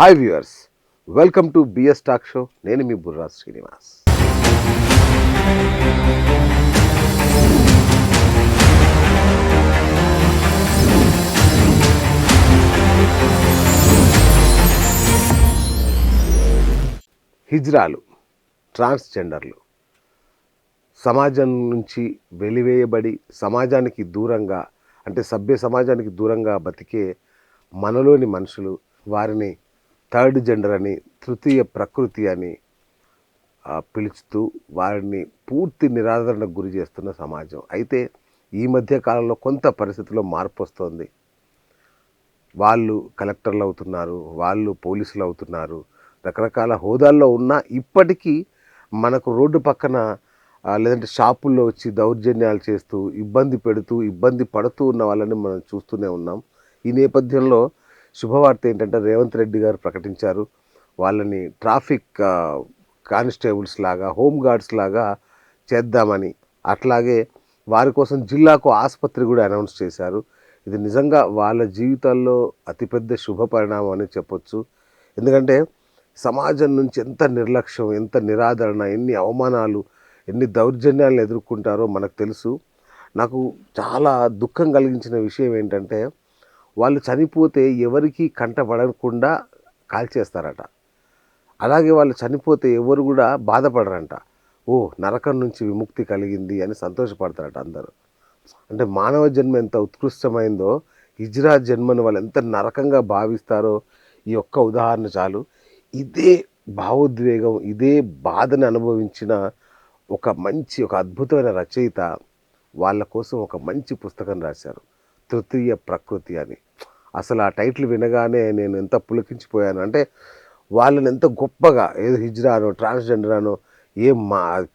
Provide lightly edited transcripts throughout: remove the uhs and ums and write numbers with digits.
Hi viewers, welcome to BS talk show. నేను మీ బుర్రా శ్రీనివాస్. హిజ్రాలు, ట్రాన్స్జెండర్లు సమాజం నుంచి వెలివేయబడి సమాజానికి దూరంగా, అంటే సభ్య సమాజానికి దూరంగా బతికే మనలోని మనుషులు, వారిని థర్డ్ జెండర్ అని, తృతీయ ప్రకృతి అని పిలుచుతూ వారిని పూర్తి నిరాదరణకు గురి చేస్తున్న సమాజం. అయితే ఈ మధ్య కాలంలో కొంత పరిస్థితుల్లో మార్పు వస్తుంది. వాళ్ళు కలెక్టర్లు అవుతున్నారు, వాళ్ళు పోలీసులు అవుతున్నారు, రకరకాల హోదాల్లో ఉన్నా ఇప్పటికీ మనకు రోడ్డు పక్కన లేదంటే షాపుల్లో వచ్చి దౌర్జన్యాలు చేస్తూ ఇబ్బంది పడుతూ ఉన్న వాళ్ళని మనం చూస్తూనే ఉన్నాం. ఈ నేపథ్యంలో శుభవార్త ఏంటంటే రేవంత్ రెడ్డి గారు ప్రకటించారు, వాళ్ళని ట్రాఫిక్ కానిస్టేబుల్స్ లాగా, హోమ్ గార్డ్స్ లాగా చేద్దామని. అట్లాగే వారి కోసం జిల్లాకు ఆసుపత్రి కూడా అనౌన్స్ చేశారు. ఇది నిజంగా వాళ్ళ జీవితాల్లో అతిపెద్ద శుభ పరిణామం అని చెప్పొచ్చు. ఎందుకంటే సమాజం నుంచి ఎంత నిర్లక్ష్యం, ఎంత నిరాదరణ, ఎన్ని అవమానాలు, ఎన్ని దౌర్జన్యాలను ఎదుర్కొంటారో మనకు తెలుసు. నాకు చాలా దుఃఖం కలిగించిన విషయం ఏంటంటే వాళ్ళు చనిపోతే ఎవరికీ కంటపడకుండా కాల్చేస్తారట. అలాగే వాళ్ళు చనిపోతే ఎవరు కూడా బాధపడరంట. ఓ, నరకం నుంచి విముక్తి కలిగింది అని సంతోషపడతారట అందరూ. అంటే మానవ జన్మ ఎంత ఉత్కృష్టమైందో, హిజ్రా జన్మను వాళ్ళు ఎంత నరకంగా భావిస్తారో ఈ ఒక్క ఉదాహరణ చాలు. ఇదే భావోద్వేగం, ఇదే బాధను అనుభవించిన ఒక అద్భుతమైన రచయిత వాళ్ళ కోసం ఒక మంచి పుస్తకం రాశారు, తృతీయ ప్రకృతి అని. అసలు ఆ టైటిల్ వినగానే నేను ఎంత పులకించిపోయాను అంటే, వాళ్ళని ఎంత గొప్పగా, ఏదో హిజ్రానో ట్రాన్స్జెండర్ అనో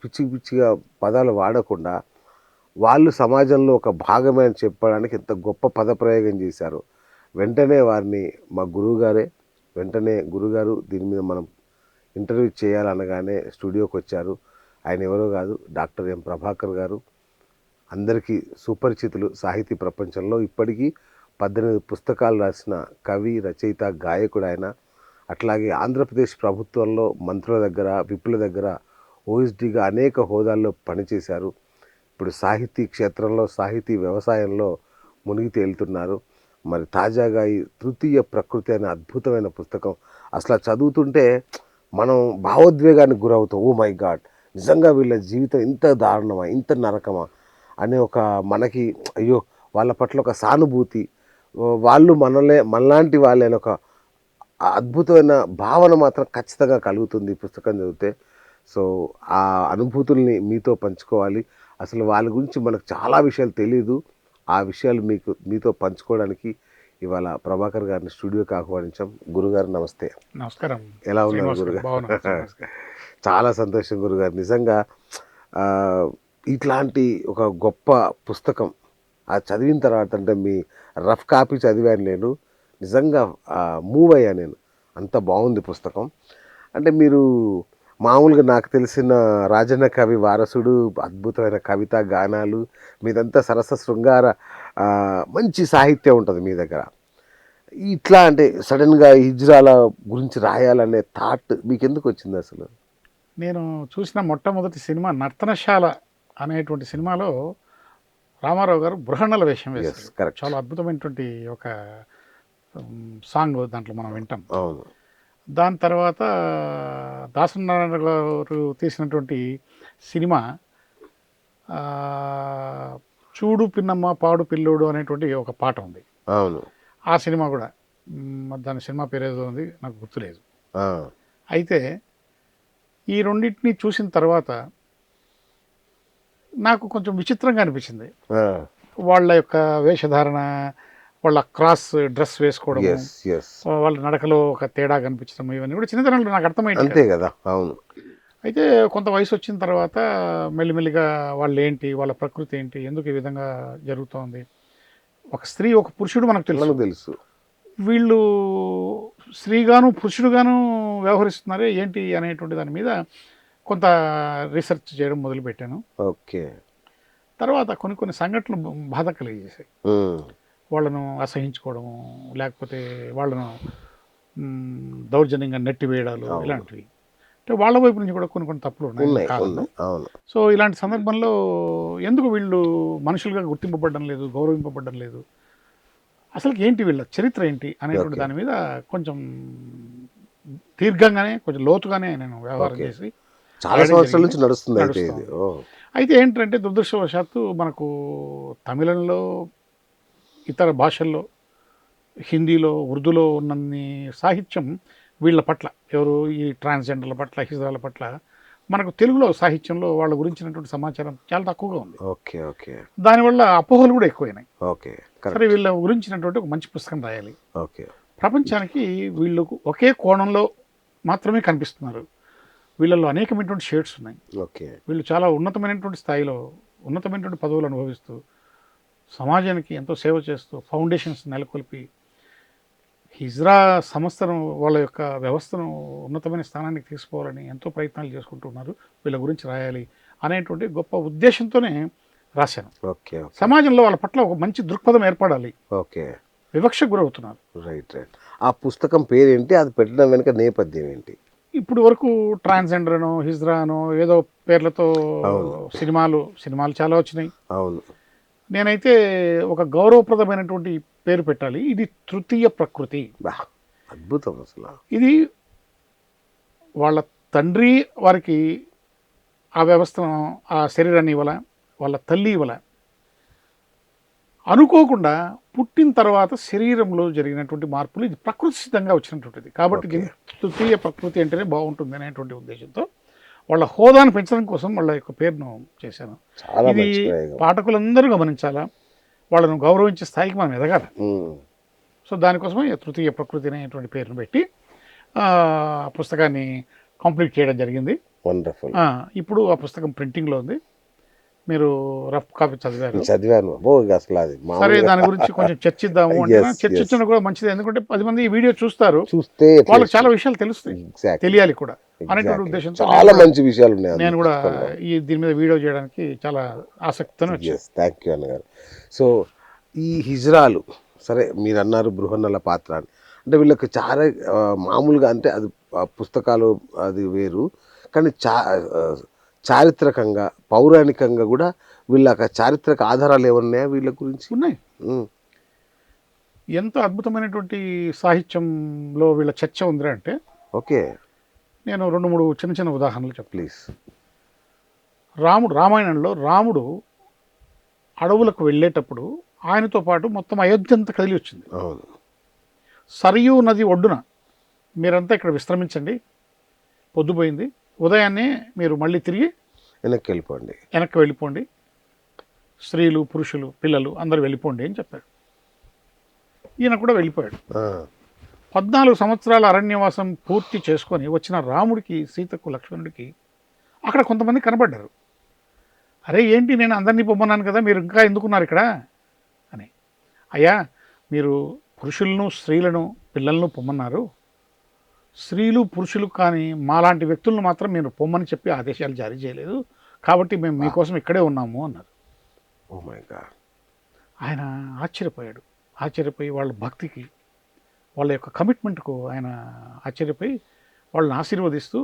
పిచ్చిగా పదాలు వాడకుండా వాళ్ళు సమాజంలో ఒక భాగమే అని చెప్పడానికి ఎంత గొప్ప పదప్రయోగం చేశారు. వెంటనే వారిని మా గురుగారు దీని మీద మనం ఇంటర్వ్యూ చేయాలనగానే స్టూడియోకి వచ్చారు. ఆయన ఎవరో కాదు, డాక్టర్ ఎం ప్రభాకర్ గారు. అందరికీ సుపరిచితులు సాహితీ ప్రపంచంలో. ఇప్పటికీ 18 పుస్తకాలు రాసిన కవి, రచయిత, గాయకుడు ఆయన. అట్లాగే ఆంధ్రప్రదేశ్ ప్రభుత్వంలో మంత్రుల దగ్గర, విప్పుల దగ్గర ఓఎస్డీగా అనేక హోదాల్లో పనిచేశారు. ఇప్పుడు సాహితీ క్షేత్రంలో, సాహితీ వ్యవసాయంలో మునిగి తేలుతున్నారు. మరి తాజాగా ఈ తృతీయ ప్రకృతి అనే అద్భుతమైన పుస్తకం అసలు చదువుతుంటే మనం భావోద్వేగానికి గురవుతాం. ఓ మై గాడ్, నిజంగా వీళ్ళ జీవితం ఇంత దారుణమా, ఇంత నరకమా అనే ఒక మనకి అయ్యో వాళ్ళ పట్ల ఒక సానుభూతి, వాళ్ళు మనలాంటి వాళ్ళే ఒక అద్భుతమైన భావన మాత్రం ఖచ్చితంగా కలుగుతుంది ఈ పుస్తకం చదివితే. సో ఆ అనుభూతుల్ని మీతో పంచుకోవాలి. అసలు వాళ్ళ గురించి మనకు చాలా విషయాలు తెలీదు. ఆ విషయాలు మీతో పంచుకోవడానికి ఇవాళ ప్రభాకర్ గారిని స్టూడియోకి ఆహ్వానించాం. గురుగారు నమస్తే. నమస్కారం. ఎలా ఉన్నారు గురుగారు? చాలా సంతోషం గురుగారు. నిజంగా ఇట్లాంటి ఒక గొప్ప పుస్తకం అది చదివిన తర్వాత, అంటే మీ రఫ్ కాపీ చదివాను నేను, నిజంగా మూవ్ అయ్యా నేను. అంత బాగుంది పుస్తకం. అంటే మీరు మామూలుగా నాకు తెలిసిన రాజన్న కవి వారసుడు, అద్భుతమైన కవిత గానాలు, మీదంతా సరస శృంగార మంచి సాహిత్యం ఉంటుంది మీ దగ్గర. ఇట్లా అంటే సడన్గా హిజ్రాల గురించి రాయాలనే థాట్ మీకు ఎందుకు వచ్చింది అసలు? నేను చూసిన మొట్టమొదటి సినిమా నర్తనశాల అనేటువంటి సినిమాలో రామారావు గారు బృహన్నల వేషం వేశారు. చాలా అద్భుతమైనటువంటి ఒక సాంగ్ దాంట్లో మనం వింటాం. అవును. దాని తర్వాత దాసనారాయణ గారు తీసినటువంటి సినిమా చూడు పిన్నమ్మ పాడు పిల్లోడు అనేటువంటి ఒక పాట ఉంది. అవును. ఆ సినిమా కూడా దాని సినిమా పేరు ఏదో ఉంది, నాకు గుర్తులేదు. అయితే ఈ రెండింటిని చూసిన తర్వాత నాకు కొంచెం విచిత్రంగా అనిపించింది. వాళ్ళ యొక్క వేషధారణ, వాళ్ళ క్రాస్ డ్రెస్ వేసుకోవడం, వాళ్ళ నడకలో ఒక తేడా కనిపించడం, ఇవన్నీ కూడా చిన్నతనంలో నాకు అర్థమైంది. అంతే కదా. అవును. అయితే కొంత వయసు వచ్చిన తర్వాత మెల్లిమెల్లిగా వాళ్ళు ఏంటి, వాళ్ళ ప్రకృతి ఏంటి, ఎందుకు ఈ విధంగా జరుగుతోంది, ఒక స్త్రీ ఒక పురుషుడు మనకు తెలుసు, వీళ్ళు స్త్రీగాను పురుషుడుగాను వ్యవహరిస్తున్నారే ఏంటి అనేటువంటి దాని మీద కొంత రీసెర్చ్ చేయడం మొదలుపెట్టాను. ఓకే. తర్వాత కొన్ని సంఘటనలు బాధ కలిగజేసాయి. వాళ్ళను అసహించుకోవడము, లేకపోతే వాళ్ళను దౌర్జన్యంగా నెట్టివేయడాలు అవును. ఇలాంటివి. అంటే వాళ్ళ వైపు నుంచి కూడా కొన్ని కొన్ని తప్పులు ఉన్నాయి ఉన్నాయి కాదంలో. ఉన్నాయి అవును. సో ఇలాంటి సందర్భంలో ఎందుకు వీళ్ళు మనుషులుగా గుర్తింపబడడం లేదు, గౌరవింపబడడం లేదు, అసలుకి ఏంటి వీళ్ళ చరిత్ర ఏంటి అనేటువంటి ఓకే. దాని మీద కొంచెం దీర్ఘంగానే కొంచెం లోతుగానే నేను వ్యవహారం ఓకే. చేసి చాలా రాయడం సంవత్సరాల జరిగింది. నుంచి నడుస్తుంది అయితే నడుస్తూ ఇది. ఉంది. ఓ అయితే ఏంటంటే దురదృష్టవశాత్తు మనకు తమిళంలో, ఇతర భాషల్లో, హిందీలో, ఉర్దూలో ఉన్నన్ని సాహిత్యం వీళ్ళ పట్ల, ఎవరు ఈ ట్రాన్స్జెండర్ల పట్ల, హిజ్రాల పట్ల మనకు తెలుగులో సాహిత్యంలో వాళ్ళ గురించినటువంటి సమాచారం చాలా తక్కువగా ఉంది. ఓకే. ఓకే. దానివల్ల అపోహలు కూడా ఎక్కువైనాయి. ఓకే. సరే కరెక్ట్. వీళ్ళ గురించినటువంటి ఒక మంచి పుస్తకం రాయాలి, ఓకే. ప్రపంచానికి వీళ్ళు ఒకే కోణంలో మాత్రమే కనిపిస్తున్నారు, వీళ్ళల్లో అనేకమైనటువంటి షేడ్స్ ఉన్నాయి, ఓకే. వీళ్ళు చాలా ఉన్నతమైనటువంటి స్థాయిలో ఉన్నతమైనటువంటి పదవులు అనుభవిస్తూ సమాజానికి ఎంతో సేవ చేస్తూ ఫౌండేషన్స్ నెలకొల్పి హిజ్రా సంస్థను, వాళ్ళ యొక్క వ్యవస్థను ఉన్నతమైన స్థానానికి తీసుకోవాలని ఎంతో ప్రయత్నాలు చేసుకుంటున్నారు, వీళ్ళ గురించి రాయాలి అనేటువంటి గొప్ప ఉద్దేశంతోనే రాశాను. ఓకే. ఓకే. సమాజంలో వాళ్ళ పట్ల ఒక మంచి దృక్పథం ఏర్పడాలి, ఓకే. వివక్షకు గురవుతున్నారు. Right right. ఆ పుస్తకం పేరేంటి, అది పెట్టడం వెనుక నేపథ్యం ఏంటి? ఇప్పుడు వరకు ట్రాన్స్జెండర్ అనో, హిజ్రా అనో ఏదో పేర్లతో అవును. సినిమాలు చాలా వచ్చినాయి. అవును. నేనైతే ఒక గౌరవప్రదమైనటువంటి పేరు పెట్టాలి, ఇది తృతీయ ప్రకృతి. బా అద్భుతం అసలు. ఇది వాళ్ళ తండ్రి వారికి ఆ వ్యవస్థను, ఆ శరీరాన్ని ఇవ్వాల, వాళ్ళ తల్లి ఇవ్వాల, అనుకోకుండా పుట్టిన తర్వాత శరీరంలో జరిగినటువంటి మార్పులు, ఇది ప్రకృతి సిద్ధంగా వచ్చినటువంటిది కాబట్టి ఓకే. దీన్ని తృతీయ ప్రకృతి అంటేనే బాగుంటుంది అనేటువంటి ఉద్దేశంతో వాళ్ళ హోదాను పెంచడం కోసం వాళ్ళ యొక్క పేరును చేశాను. చాలా ఇది మంచి ప్రయోగం. పాఠకులందరూ గమనించాలా, వాళ్ళను గౌరవించే స్థాయికి మనం ఎదగాలి. ఉమ్. సో దానికోసమే తృతీయ ప్రకృతి అనేటువంటి పేరును పెట్టి ఆ పుస్తకాన్ని కంప్లీట్ చేయడం జరిగింది. వండర్ఫుల్. ఇప్పుడు ఆ పుస్తకం ప్రింటింగ్లో ఉంది, మీరు రఫ్ కాపీ చదివారు. చదివాను. ఓ అసలు అది సరే మామూలుగా దాని గురించి కొంచెం చర్చిద్దాము అంటే Yes, చర్చించడం కూడా మంచిది, ఎందుకంటే 10 మంది ఈ వీడియో చూస్తారు, చూస్తే వాళ్ళకి చాలా విషయాలు తెలుస్తాయి, Exactly. తెలియాలి కూడా అనేటువంటి Exactly. ఉద్దేశంతో చాలా మంచి విషయాలు ఉన్నాయి నేను కూడా దీని మీద వీడియో చేయడానికి చాలా ఆసక్తితో వచ్చాను. థ్యాంక్ యూ అన్నగారు. సో ఈ హిజ్రాలు, సరే మీరు అన్నారు బృహన్నల పాత్ర అని, అంటే వీళ్ళకి చాలా మామూలుగా అంటే అది పుస్తకాలు అది వేరు, కానీ చారిత్రకంగా పౌరాణికంగా కూడా వీళ్ళ చారిత్రక ఆధారాలు ఏమన్నాయా వీళ్ళ గురించి? ఉన్నాయి. ఉమ్. ఎంతో అద్భుతమైనటువంటి సాహిత్యంలో వీళ్ళ చర్చ ఉందిరా అంటే ఓకే. నేను 2-3 చిన్న చిన్న ఉదాహరణలు చెప్తాను. ప్లీజ్. రామాయణంలో రాముడు అడవులకు వెళ్ళేటప్పుడు ఆయనతో పాటు మొత్తం అయోధ్య అంతా కదిలి వచ్చింది. అవును. సరయూ నది ఒడ్డున మీరంతా ఇక్కడ విశ్రమించండి, పొద్దుపోయింది, ఉదయాన్నే మీరు మళ్ళీ తిరిగి వెనక్కి వెళ్ళిపోండి, స్త్రీలు, పురుషులు, పిల్లలు అందరూ వెళ్ళిపోండి అని చెప్పాడు. ఈయన కూడా వెళ్ళిపోయాడు. 14 సంవత్సరాల అరణ్యవాసం పూర్తి చేసుకొని వచ్చిన రాముడికి, సీతకు, లక్ష్మణుడికి అక్కడ కొంతమంది కనబడ్డారు. అరే ఏంటి, నేను అందరినీ పొమ్మన్నాను కదా, మీరు ఇంకా ఎందుకున్నారు ఇక్కడ అని. అయ్యా మీరు పురుషులను, స్త్రీలను, పిల్లలను పొమ్మన్నారు, స్త్రీలు, పురుషులు కానీ మాలాంటి వ్యక్తులను మాత్రం మీరు పొమ్మని చెప్పి ఆదేశాలు జారీ చేయలేదు, కాబట్టి మేము మీకోసం ఇక్కడే ఉన్నాము అన్నారు. Oh my God. ఆయన ఆశ్చర్యపోయి వాళ్ళ భక్తికి, వాళ్ళ యొక్క కమిట్మెంట్కు ఆయన ఆశ్చర్యపోయి వాళ్ళని ఆశీర్వదిస్తూ,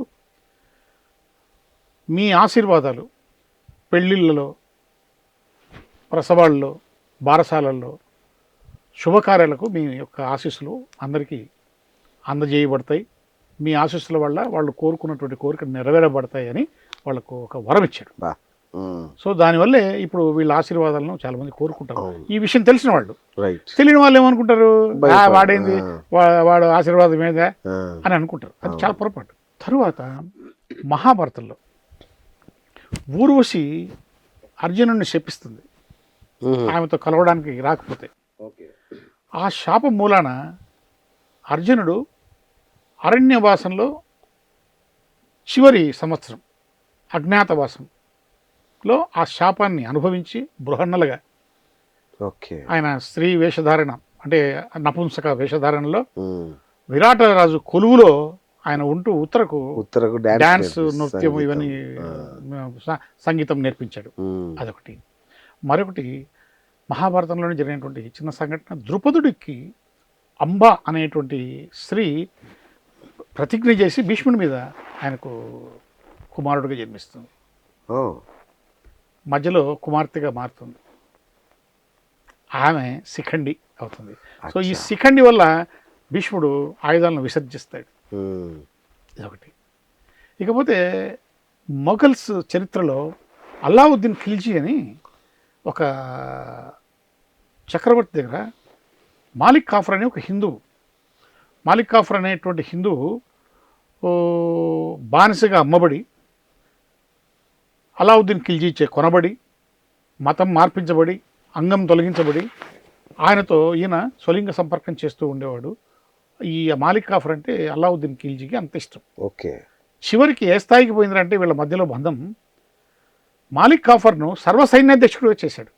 మీ ఆశీర్వాదాలు పెళ్ళిళ్ళలో, ప్రసవాల్లో, బారసాలల్లో, శుభకార్యాలకు మీ యొక్క ఆశీస్సులు అందరికీ అందజేయబడతాయి, మీ ఆశీస్సుల వల్ల వాళ్ళు కోరుకున్నటువంటి కోరికలు నెరవేరబడతాయి అని వాళ్ళకు ఒక వరం ఇచ్చాడు. సో దానివల్లే ఇప్పుడు వీళ్ళ ఆశీర్వాదాలను చాలా మంది కోరుకుంటారు. ఈ విషయం తెలిసిన వాళ్ళు, తెలియని వాళ్ళు ఏమనుకుంటారు, వాడేంది, వాడు ఆశీర్వాదం ఏదా అని అనుకుంటారు. అది చాలా పొరపాటు. తరువాత మహాభారతంలో ఊర్వశి అర్జునుడిని శపిస్తుంది ఆమెతో కలవడానికి రాకపోతే. ఆ శాపం మూలాన అర్జునుడు అరణ్యవాసంలో చివరి సంవత్సరం అజ్ఞాతవాసంలో ఆ శాపాన్ని అనుభవించి బృహన్నలుగా ఆయన స్త్రీ వేషధారణ, అంటే నపుంసక వేషధారణలో విరాటరాజు కొలువులో ఆయన ఉంటూ ఉత్తరకు డాన్స్, నృత్యం, ఇవన్నీ సంగీతం నేర్పించాడు. అదొకటి. మరొకటి మహాభారతంలోనే జరిగినటువంటి చిన్న సంఘటన, ద్రుపదుడికి అంబ అనేటువంటి స్త్రీ ప్రతిజ్ఞ చేసి భీష్ముడి మీద ఆయనకు కుమారుడిగా జన్మిస్తుంది. ఓ మధ్యలో కుమార్తెగా మారుతుంది. ఆమె శిఖండి అవుతుంది. సో ఈ అచ్చా. శిఖండి వల్ల భీష్ముడు ఆయుధాలను విసర్జిస్తాడు. ఇదొకటి. ఇకపోతే మొఘల్స్ చరిత్రలో అల్లావుద్దీన్ ఖిల్జీ అని ఒక చక్రవర్తి దగ్గర మాలిక్ కాఫర్ అనే ఒక హిందువు, మాలిక్ కాఫర్ అనేటువంటి హిందువు బానిసగా అమ్మబడి అల్లావుద్దీన్ ఖిల్జీ చే కొనబడి మతం మార్పించబడి అంగం తొలగించబడి ఆయనతో ఈయన స్వలింగ సంపర్కం చేస్తూ ఉండేవాడు. ఈ మాలిక్ కాఫర్ అంటే అల్లావుద్దీన్ ఖిల్జీకి అంత ఇష్టం. ఓకే. చివరికి ఏ స్థాయికి పోయిందంటే వీళ్ళ మధ్యలో బంధం మాలిక్ కాఫర్ను సర్వసైన్యాధ్యక్షుడిగా చేశాడు.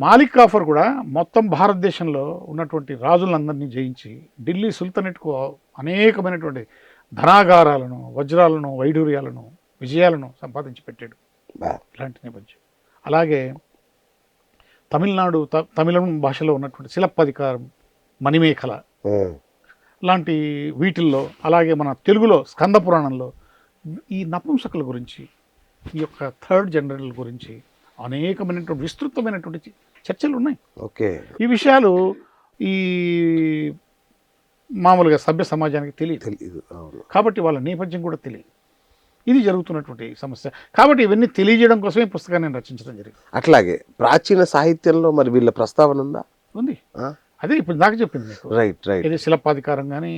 మాలిక్ కాఫర్ కూడా మొత్తం భారతదేశంలో ఉన్నటువంటి రాజులందరినీ జయించి ఢిల్లీ సుల్తానేట్కు అనేకమైనటువంటి ధనాగారాలను, వజ్రాలను, వైఢూర్యాలను, విజయాలను సంపాదించి పెట్టాడు. ఇలాంటి నేపథ్యం. అలాగే తమిళం భాషలో ఉన్నటువంటి శిలప్పధికారం, మణిమేఖల లాంటి వీటిల్లో, అలాగే మన తెలుగులో స్కంద పురాణంలో ఈ నపుంసకుల గురించి, ఈ యొక్క థర్డ్ జనరల్ గురించి అనేకమైనటువంటి విస్తృతమైనటువంటి చర్చలు ఉన్నాయి. ఓకే. ఈ విషయాలు ఈ మామూలుగా సభ్య సమాజానికి తెలియదు. కాబట్టి వాళ్ళ నేపథ్యం కూడా తెలియదు. ఇది జరుగుతున్నటువంటి సమస్య. కాబట్టి ఇవన్నీ తెలియజేయడం కోసమే పుస్తకాన్ని నేను రచించడం జరిగింది. అట్లాగే ప్రాచీన సాహిత్యంలో మరి వీళ్ళ ప్రస్తావన ఉందా? ఉంది. అదే ఇప్పుడు దాకా చెప్పింది మీకు. Right right. ఇది శిలపాధికారం కానీ,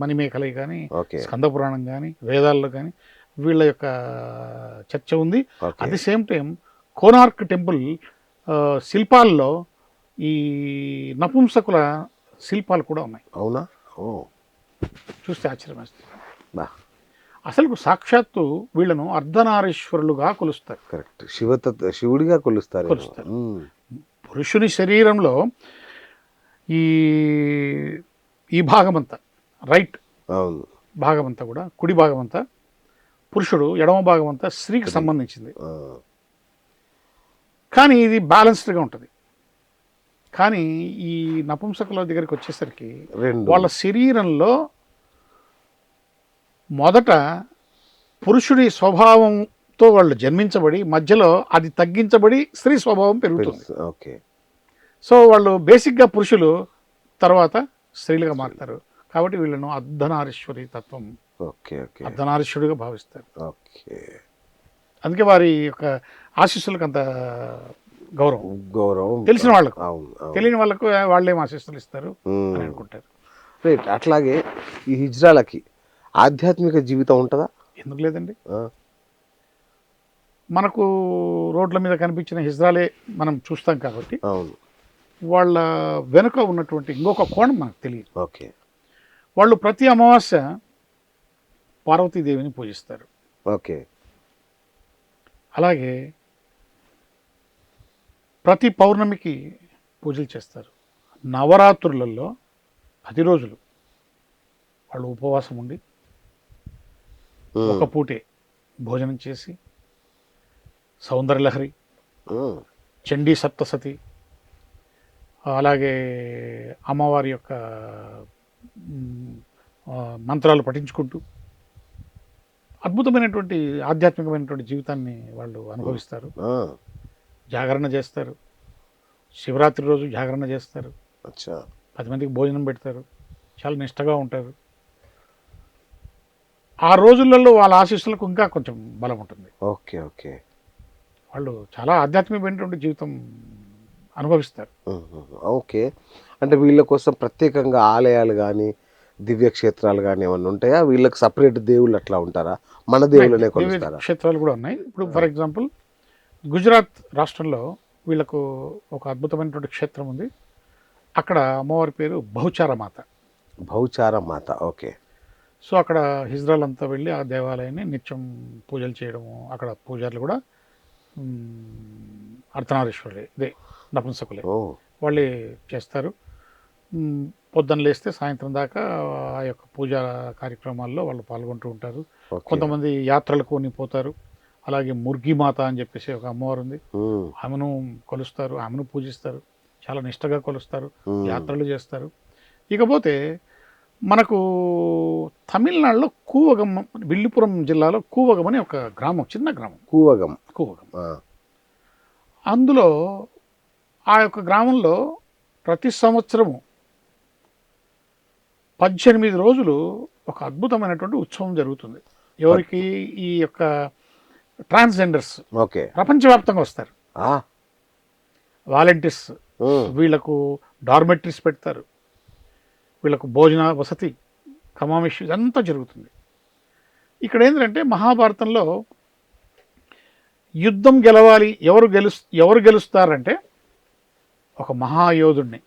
మణిమేఖలై కానీ, స్కంద పురాణం కానీ, వేదాల్లో కానీ వీళ్ళ యొక్క చర్చ ఉంది. At the same time Konark temple శిల్పాల్లో ఈ నపుంసకుల శిల్పాలు కూడా ఉన్నాయి. అవునా? చూస్తే ఆశ్చర్యం వేస్తుంది. అసలు సాక్షాత్తు వీళ్ళను అర్ధనారీశ్వరులుగా కొలుస్తారు. కరెక్ట్. శివుడిగా కొలుస్తారు. పురుషుని శరీరంలో ఈ భాగమంతా, రైట్ భాగమంతా కూడా, కుడి భాగమంతా పురుషుడు, ఎడమ భాగమంతా స్త్రీకి సంబంధించింది. కానీ ఇది బ్యాలెన్స్డ్గా ఉంటుంది. కానీ ఈ నపుంసకుల దగ్గరికి వచ్చేసరికి వాళ్ళ శరీరంలో మొదట పురుషుడి స్వభావంతో వాళ్ళు జన్మించబడి మధ్యలో అది తగ్గించబడి స్త్రీ స్వభావం పెరుగుతుంది. ఓకే. సో వాళ్ళు బేసిక్గా పురుషులు, తర్వాత స్త్రీలుగా మారుతారు. కాబట్టి వీళ్ళను అర్ధనారీశ్వరి తత్వం, అర్ధనారీశ్వరుడిగా భావిస్తారు. అందుకే వారి యొక్క ఆశీస్సులకు అంత గౌరవం. తెలిసిన వాళ్ళకు, తెలియని వాళ్ళకు వాళ్ళేం ఆశీస్సులు ఇస్తారు అని అనుకుంటారు. రైట్. అట్లాగే ఈ హిజ్రాలకి ఆధ్యాత్మిక జీవితం ఉంటుందా? ఎందుకు లేదండి. మనకు రోడ్ల మీద కనిపించిన హిజ్రాలే మనం చూస్తాం కాబట్టి వాళ్ళ వెనుక ఉన్నటువంటి ఇంకొక కోణం మనకు తెలియదు. ఓకే. వాళ్ళు ప్రతి అమావాస్య పార్వతీదేవిని పూజిస్తారు. ఓకే. అలాగే ప్రతి పౌర్ణమికి పూజలు చేస్తారు. నవరాత్రులలో 10 రోజులు వాళ్ళు ఉపవాసం ఉండి ఒక పూటే భోజనం చేసి సౌందర్యలహరి, చండీ సప్తసతి, అలాగే అమ్మవారి యొక్క మంత్రాలు పఠించుకుంటూ అద్భుతమైనటువంటి ఆధ్యాత్మికమైనటువంటి జీవితాన్ని వాళ్ళు అనుభవిస్తారు. జాగరణ చేస్తారు. శివరాత్రి రోజు జాగరణ చేస్తారు. 10 మందికి భోజనం పెడతారు. చాలా నిష్టగా ఉంటారు. ఆ రోజులలో వాళ్ళ ఆశీస్సులకు ఇంకా కొంచెం బలం ఉంటుంది. ఓకే. ఓకే. వాళ్ళు చాలా ఆధ్యాత్మికమైనటువంటి జీవితం అనుభవిస్తారు. ఓకే. అంటే వీళ్ళ కోసం ప్రత్యేకంగా ఆలయాలు కానీ, దివ్యక్షేత్రాలు కానీ ఏమన్నా ఉంటాయా? వీళ్ళకి సపరేట్ దేవుళ్ళు అట్లా ఉంటారా? మన దేవుళ్ళనే కొలుస్తారా? క్షేత్రాలు కూడా ఉన్నాయి. ఇప్పుడు ఫర్ ఎగ్జాంపుల్ గుజరాత్ రాష్ట్రంలో వీళ్ళకు ఒక అద్భుతమైనటువంటి క్షేత్రం ఉంది. అక్కడ అమ్మవారి పేరు బహుచారమాత. బహుచారమాత. ఓకే. సో అక్కడ హిజ్రాలంతా వెళ్ళి ఆ దేవాలయాన్ని నిత్యం పూజలు చేయడము, అక్కడ పూజారులు కూడా అర్ధనారీశ్వరులే, ఇదే నపుంసకులే, వాళ్ళే చేస్తారు. పొద్దున్న లేస్తే సాయంత్రం దాకా ఆ యొక్క పూజా కార్యక్రమాల్లో వాళ్ళు పాల్గొంటూ ఉంటారు. కొంతమంది యాత్రలకు పోతారు. అలాగే ముర్గిమాత అని చెప్పేసి ఒక అమ్మవారు ఉంది, ఆమెను కొలుస్తారు, ఆమెను పూజిస్తారు. చాలా నిష్టగా కొలుస్తారు, ఉమ్. యాత్రలు చేస్తారు. ఇకపోతే మనకు తమిళనాడులో కూవగం, విల్లుపురం జిల్లాలో కూవగం అని ఒక గ్రామం, చిన్న గ్రామం కూవగం. కూవగం. ఆ, అందులో ఆ యొక్క గ్రామంలో ప్రతి సంవత్సరము 18 రోజులు ఒక అద్భుతమైనటువంటి ఉత్సవం జరుగుతుంది. ఎవరికి? ఈ యొక్క ట్రాన్స్జెండర్స్ ఓకే. ప్రపంచవ్యాప్తంగా వస్తారు. ఆ, వాలంటీర్స్, ఉమ్, వీళ్లకు డార్మెటరీస్ పెడతారు, వీళ్ళకు భోజన వసతి, కమామిషి, ఇదంతా జరుగుతుంది. ఇక్కడ ఏంటంటే మహాభారతంలో యుద్ధం గెలవాలి, ఎవరు గెలుస్తారంటే ఒక మహాయోధుడిని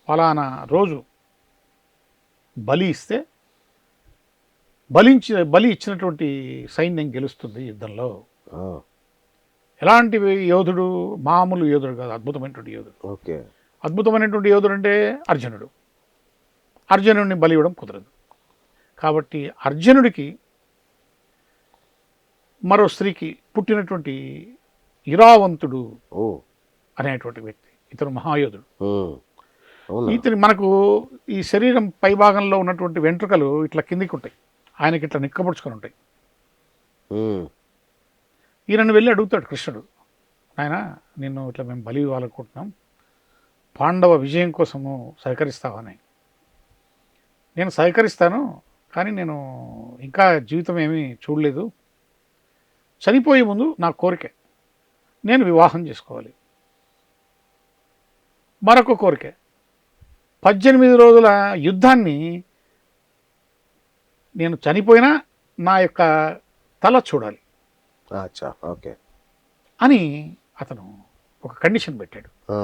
ఫలానా రోజు బలి ఇస్తే బలి ఇచ్చినటువంటి సైన్యం గెలుస్తుంది యుద్ధంలో. ఆ, ఎలాంటి యోధుడు? మామూలు యోధుడు కాదు, అద్భుతమైనటువంటి యోధుడు. ఓకే. అద్భుతమైనటువంటి యోధుడు అంటే అర్జునుడు. అర్జునుడిని బలి ఇవ్వడం కుదరదు. కాబట్టి అర్జునుడికి మరో స్త్రీకి పుట్టినటువంటి ఇరావంతుడు ఓ, అనేటువంటి వ్యక్తి, ఇతను మహాయోధుడు. ఉమ్, అవునా? ఇతని మనకు ఈ శరీరం పైభాగంలో ఉన్నటువంటి వెంట్రుకలు ఇట్లా కిందికి ఉంటాయి, ఆయనకి ఇట్లా నిక్కబడుచుకొని ఉంటాయి. ఉమ్, ఈయనను వెళ్ళి అడుగుతాడు కృష్ణుడు, ఆయన నిన్ను ఇట్లా మేము బలి ఇవ్వాలనుకుంటున్నాం, పాండవ విజయం కోసము సహకరిస్తావని. నేను సహకరిస్తాను, కానీ నేను ఇంకా జీవితం ఏమీ చూడలేదు, చనిపోయే ముందు నా కోరిక నేను వివాహం చేసుకోవాలి. మరొక కోరిక, 18 రోజుల యుద్ధాన్ని నేను చనిపోయినా నా యొక్క తల చూడాలి అచ్చా, ఓకే అని అతను ఒక కండిషన్ పెట్టాడు. ఆ,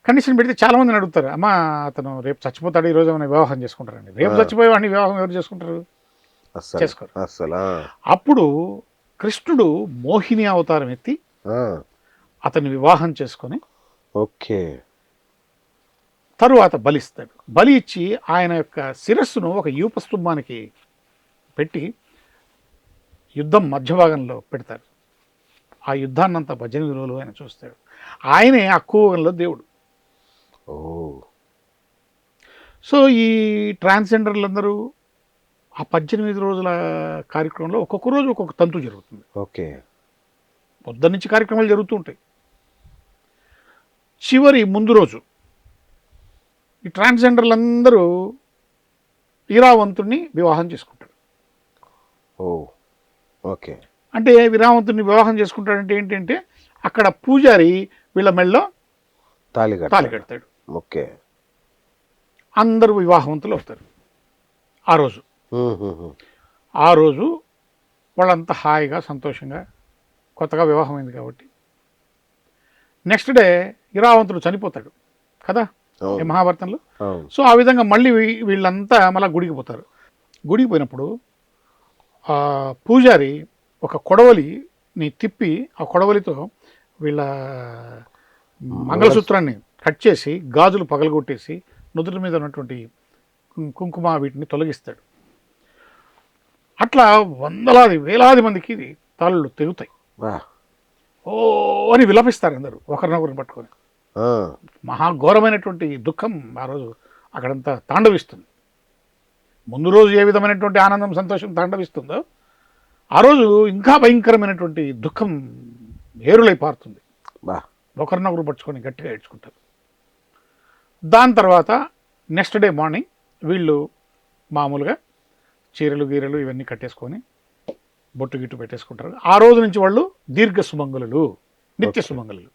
కండిషన్ పెడితే చాలామందిని అడుగుతారు, అమ్మ అతను రేపు చచ్చిపోతాడు, ఈరోజు ఏమైనా వివాహం చేసుకుంటారండి. రేపు చచ్చిపోయేవాడిని వివాహం ఎవరు చేసుకుంటారు? అస్సలు చేసుకోరు. అస్సలు. అప్పుడు కృష్ణుడు మోహిని అవతారం ఎత్తి ఆ, అతన్ని వివాహం చేసుకొని ఓకే. తరువాత బలిస్తాడు. బలి ఇచ్చి ఆయన యొక్క శిరస్సును ఒక యూపస్తంభానికి పెట్టి యుద్ధం మధ్యభాగంలో పెడతారు. ఆ యుద్ధాన్నంతా 18 రోజులు ఆయన చూస్తాడు. ఆయనే ఆ కూవగంలో దేవుడు. ఓ, సో ఈ ట్రాన్స్జెండర్లందరూ ఆ 18 రోజుల కార్యక్రమంలో ఒక్కొక్క రోజు ఒక్కొక్క తంతు జరుగుతుంది. ఓకే. పొద్దున్న నుంచి కార్యక్రమాలు జరుగుతూ ఉంటాయి. చివరి ముందు రోజు ఈ ట్రాన్స్జెండర్లందరూ వీరావంతుడిని వివాహం చేసుకుంటారు. ఓ, ఓకే. అంటే వీరావంతుడిని వివాహం చేసుకుంటాడంటే ఏంటంటే అక్కడ పూజారి వీళ్ళ మెళ్ళలో తాళి కడతాడు. ఓకే. అందరూ వివాహవంతులు అవుతారు ఆ రోజు. ఆ రోజు వాళ్ళంతా హాయిగా సంతోషంగా, కొత్తగా వివాహం అయింది కాబట్టి. నెక్స్ట్ డే వీరావంతుడు చనిపోతాడు కదా ఈ మహాభారతంలో. సో ఆ విధంగా మళ్ళీ వీళ్ళంతా మళ్ళీ గుడికి పోతారు. గుడికి పోయినప్పుడు ఆ పూజారి ఒక కొడవలిని తిప్పి ఆ కొడవలితో వీళ్ళ మంగళసూత్రాన్ని కట్ చేసి గాజులు పగలగొట్టేసి నుదుటి మీద ఉన్నటువంటి కుంకుమ వీటిని తొలగిస్తాడు. అట్లా వందలాది వేలాది మందికి తాళ్ళు తెగుతాయి. ఓ అని విలపిస్తారు అందరూ ఒకరినొకరిని పట్టుకొని. మహాఘోరమైనటువంటి దుఃఖం ఆ రోజు అక్కడంతా తాండవిస్తుంది. ముందు రోజు ఏ విధమైనటువంటి ఆనందం సంతోషం తాండవిస్తుందో ఆ రోజు ఇంకా భయంకరమైనటువంటి దుఃఖం ఏరులై పారుతుంది. ఒకరినొకరు పట్టుకొని గట్టిగా ఏడ్చుకుంటారు. దాని తర్వాత నెక్స్ట్ డే మార్నింగ్ వీళ్ళు మామూలుగా చీరలు గీరలు ఇవన్నీ కట్టేసుకొని బొట్టు గిట్టు పెట్టేసుకుంటారు. ఆ రోజు నుంచి వాళ్ళు దీర్ఘ సుమంగళులు, నిత్య సుమంగళులు.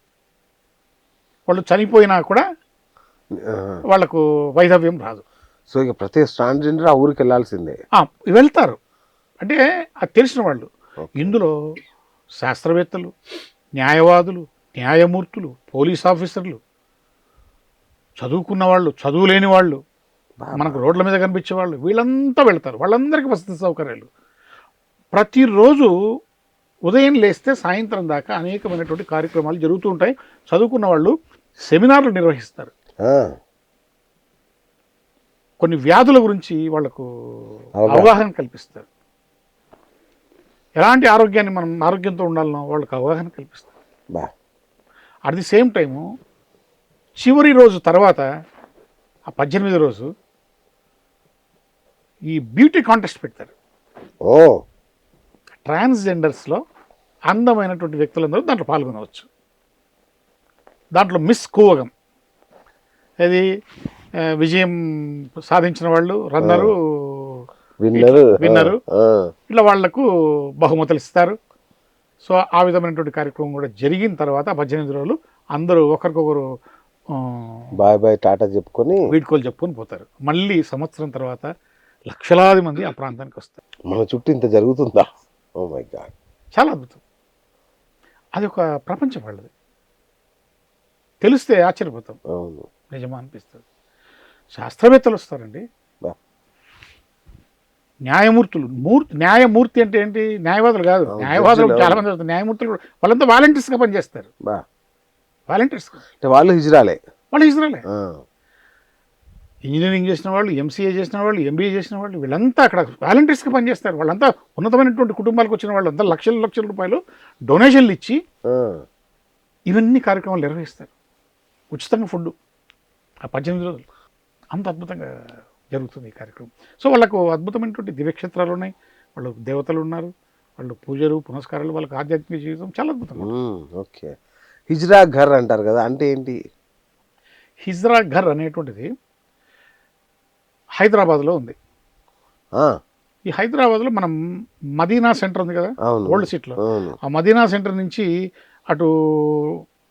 వాళ్ళు చనిపోయినా కూడా వాళ్ళకు వైధవ్యం రాదు. సో ఇక ప్రతి ట్రాన్స్జెండర్ ఆ ఊరికి వెళ్ళాల్సిందే. వెళ్తారు అంటే అది తెలిసిన వాళ్ళు. ఇందులో శాస్త్రవేత్తలు, న్యాయవాదులు, న్యాయమూర్తులు, పోలీస్ ఆఫీసర్లు, చదువుకున్న వాళ్ళు, చదువులేని వాళ్ళు, మనకు రోడ్ల మీద కనిపించే వాళ్ళు, వీళ్ళంతా వెళ్తారు. వాళ్ళందరికీ వసతి సౌకర్యాలు. ప్రతిరోజు ఉదయం లేస్తే సాయంత్రం దాకా అనేకమైనటువంటి కార్యక్రమాలు జరుగుతూ ఉంటాయి. చదువుకున్న వాళ్ళు సెమినార్లు నిర్వహిస్తారు. కొన్ని వ్యాధుల గురించి వాళ్లకు అవగాహన కల్పిస్తారు. ఎలాంటి ఆరోగ్యాన్ని మనం ఆరోగ్యంతో ఉండాలనో వాళ్ళకు అవగాహన కల్పిస్తారు. అట్ ది సేమ్ టైము చివరి రోజు తర్వాత ఆ 18వ రోజు ఈ బ్యూటీ కాంటెస్ట్ పెడతారు. ఓ ట్రాన్స్జెండర్స్లో అందమైనటువంటి వ్యక్తులందరూ దాంట్లో పాల్గొనవచ్చు. దాంట్లో మిస్ కూవగం ఇది విజయం సాధించిన వాళ్ళు రన్నరు విన్నరు ఇట్లా వాళ్లకు బహుమతులు ఇస్తారు. సో ఆ విధమైనటువంటి కార్యక్రమం కూడా జరిగిన తర్వాత 18 రోజులు అందరూ ఒకరికొకరు బాయ్ బాయ్ టాటా చెప్పుకొని వీడ్కోలు చెప్పుకొని పోతారు. మళ్ళీ సంవత్సరం తర్వాత లక్షలాది మంది ఆ ప్రాంతానికి వస్తారు. మన చుట్టూ ఇంత జరుగుతుందా? ఓ మై గాడ్, చాలా అద్భుతం. అది ఒక ప్రపంచం వాళ్ళది. తెలిస్తే ఆశ్చర్యపోతాం, అవును నిజమా అనిపిస్తుంది. శాస్త్రవేత్తలు వస్తారండి, న్యాయమూర్తులు. న్యాయమూర్తి అంటే ఏంటి? న్యాయవాదులు కాదు. న్యాయవాదులు చాలా మంది వస్తారు. న్యాయమూర్తులు కూడా వాళ్ళంతా వాలంటీర్స్గా పనిచేస్తారు. వాలంటీర్స్ వాళ్ళు హిజ్రాలే. ఇంజనీరింగ్ చేసిన వాళ్ళు, ఎంసీఏ చేసిన వాళ్ళు, ఎంబీఏ చేసిన వాళ్ళు, వీళ్ళంతా అక్కడ వాలంటీర్స్గా పనిచేస్తారు. వాళ్ళంతా ఉన్నతమైనటువంటి కుటుంబాలకు వచ్చిన వాళ్ళంతా లక్షల రూపాయలు డొనేషన్లు ఇచ్చి ఇవన్నీ కార్యక్రమాలు నిర్వహిస్తారు. ఉచితంగా ఫుడ్ ఆ 18 రోజులు అంత అద్భుతంగా జరుగుతుంది ఈ కార్యక్రమం. సో వాళ్ళకు అద్భుతమైనటువంటి దివ్యక్షేత్రాలు ఉన్నాయి, వాళ్ళు దేవతలు ఉన్నారు, వాళ్ళు పూజలు పునస్కారాలు, వాళ్ళకి ఆధ్యాత్మిక జీవితం చాలా అద్భుతంగా. ఓకే, హిజ్రా ఘర్ అంటారు కదా, అంటే ఏంటి? హిజ్రా ఘర్ అనేటువంటిది హైదరాబాద్లో ఉంది. ఈ హైదరాబాద్లో మనం మదీనా సెంటర్ ఉంది కదా, ఓల్డ్ సిటీలో. ఆ మదీనా సెంటర్ నుంచి అటు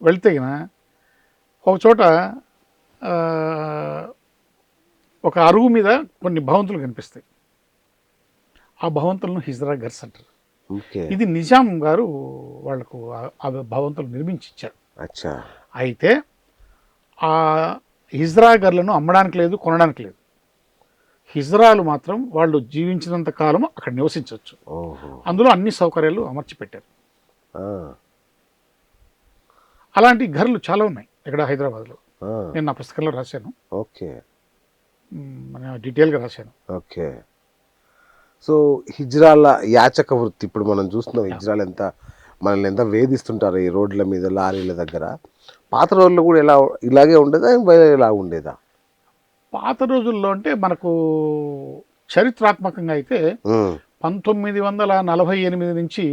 వెళ్తే ఒక చోట ఒక అరుగు మీద కొన్ని భవంతులు కనిపిస్తాయి. ఆ భవంతులను హిజ్రా ఘర్స్ అంటారు. ఇది నిజాం గారు వాళ్లకు ఆ భవంతులు నిర్మించి ఇచ్చారు. అయితే ఆ హిజ్రా ఘర్లను అమ్మడానికి లేదు, కొనడానికి లేదు. హిజ్రాలు మాత్రం వాళ్ళు జీవించినంత కాలం అక్కడ నివసించవచ్చు. అందులో అన్ని సౌకర్యాలు అమర్చి పెట్టారు. అలాంటి ఘర్లు చాలా ఉన్నాయి ఇక్కడ హైదరాబాద్లో. నేను నా పుస్తకంలో రాశాను. ఓకే, డీటెయిల్గా రాశాను. ఓకే. సో హిజ్రాల యాచక వృత్తి ఇప్పుడు మనం చూస్తున్నాం. హిజ్రాలు ఎంత మనల్ని ఎంత వేధిస్తుంటారు ఈ రోడ్ల మీద, లారీల దగ్గర. పాత రోజుల్లో కూడా ఇలాగే ఉండేదా, ఇలా ఉండేదా? పాత రోజుల్లో అంటే మనకు చరిత్రాత్మకంగా అయితే 1948 నుంచి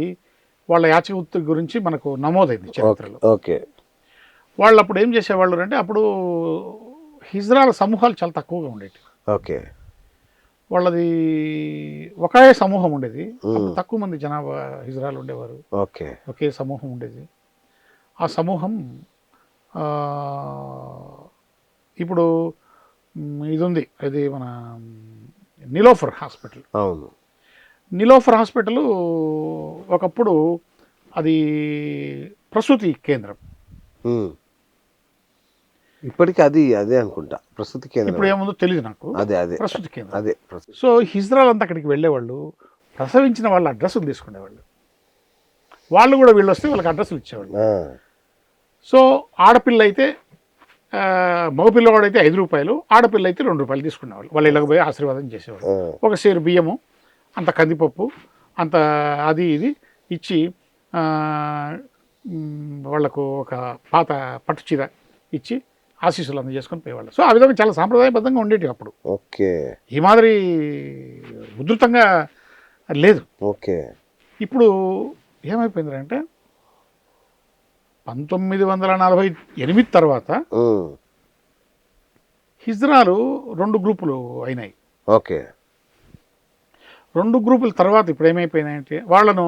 వాళ్ళ యాచక వృత్తి గురించి మనకు నమోదైంది చరిత్రలో. ఓకే. వాళ్ళు అప్పుడు ఏం చేసేవాళ్ళు అంటే, అప్పుడు హిజ్రాల సమూహాలు చాలా తక్కువగా ఉండేవి. ఓకే. వాళ్ళది ఒకే సమూహం ఉండేది. తక్కువ మంది జనాభా హిజ్రాలు ఉండేవారు. ఓకే. ఒకే సమూహం ఉండేది. ఆ సమూహం ఇప్పుడు ఇది ఉంది, ఇది మన నిలోఫర్ హాస్పిటల్. అవును, నిలోఫర్ హాస్పిటల్ ఒకప్పుడు అది ప్రసూతి కేంద్రం. ఇప్పటికీ అదే అనుకుంటా ప్రసూతి కేంద్రం. ఇప్పుడు ఏముందో తెలియదు నాకు. అదే ప్రసూతి కేంద్రం. అదే. సో హిజ్రాలంతా అక్కడికి వెళ్ళేవాళ్ళు, ప్రసవించిన వాళ్ళ అడ్రస్లు తీసుకునేవాళ్ళు. వాళ్ళు కూడా వీళ్ళు వస్తే వాళ్ళకి అడ్రస్లు ఇచ్చేవాళ్ళు. సో ఆడపిల్ల అయితే మగపిల్లవాడైతే 5 రూపాయలు, ఆడపిల్ల అయితే 2 రూపాయలు తీసుకునేవాళ్ళు. వాళ్ళు ఇళ్ళకి పోయి ఆశీర్వాదం చేసేవాళ్ళు. ఒక సేరు బియ్యము, అంత కందిపప్పు, అంత అది ఇది ఇచ్చి వాళ్లకు ఒక పాత పట్టు చీర ఇచ్చి ఆశీస్సులు అందజేసుకొని పోయేవాళ్ళు. సో ఆ విధంగా చాలా సాంప్రదాయబద్ధంగా ఉండేవి అప్పుడు. ఓకే. ఈ మాదిరి ఉధృతంగా లేదు. ఓకే. ఇప్పుడు ఏమైపోయిందంటే 1948 తర్వాత హిజ్రాలు 2 గ్రూపులు అయినాయి. ఓకే. 2 గ్రూపుల తర్వాత ఇప్పుడు ఏమైపోయినాయంటే వాళ్ళను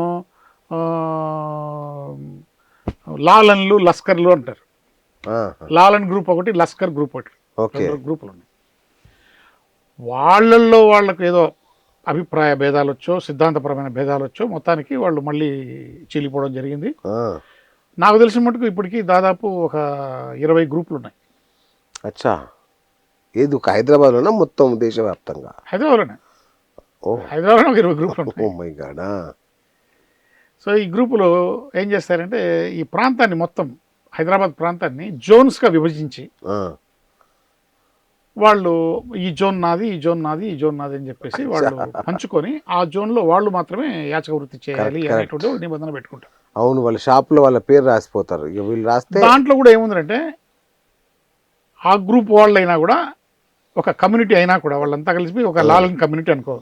లాలన్లు, లస్కర్లు అంటారు. లాలన్ గ్రూప్ ఒకటి, లస్కర్ గ్రూప్ ఒకటి, 2 గ్రూపులు ఉన్నాయి. వాళ్ళల్లో వాళ్ళకు ఏదో అభిప్రాయ భేదాలు వచ్చో, సిద్ధాంతపరమైన భేదాలు వచ్చో, మొత్తానికి వాళ్ళు మళ్ళీ చీలిపోవడం జరిగింది. నాకు తెలిసిన మటుకు ఇప్పటికీ దాదాపు ఒక 20 గ్రూపులు ఉన్నాయి. అచ్చా, ఏది ఒక హైదరాబాద్లోనా మొత్తం దేశవ్యాప్తంగా? హైదరాబాద్లోనే ఒక 20 గ్రూపులు ఉన్నాయి. ఓ మై గాడ్. సో ఈ గ్రూపులు ఏం చేస్తారంటే ఈ ప్రాంతాన్ని మొత్తం హైదరాబాద్ ప్రాంతాన్ని జోన్స్గా విభజించి వాళ్ళు ఈ జోన్ నాది, ఈ జోన్ నాది, ఈ జోన్ నాది అని చెప్పేసి వాళ్ళు పంచుకొని ఆ జోన్లో వాళ్ళు మాత్రమే యాచక వృత్తి చేయాలి అనేటువంటి నిబంధన పెట్టుకుంటారు. అవును, వాళ్ళ షాప్లో వాళ్ళ పేరు రాసిపోతారు. ఇక వీళ్ళు రాస్తే దాంట్లో కూడా ఏముందంటే ఆ గ్రూప్ వాళ్ళైనా కూడా ఒక కమ్యూనిటీ అయినా కూడా వాళ్ళంతా కలిసి ఒక లాలన్ కమ్యూనిటీ అనుకో.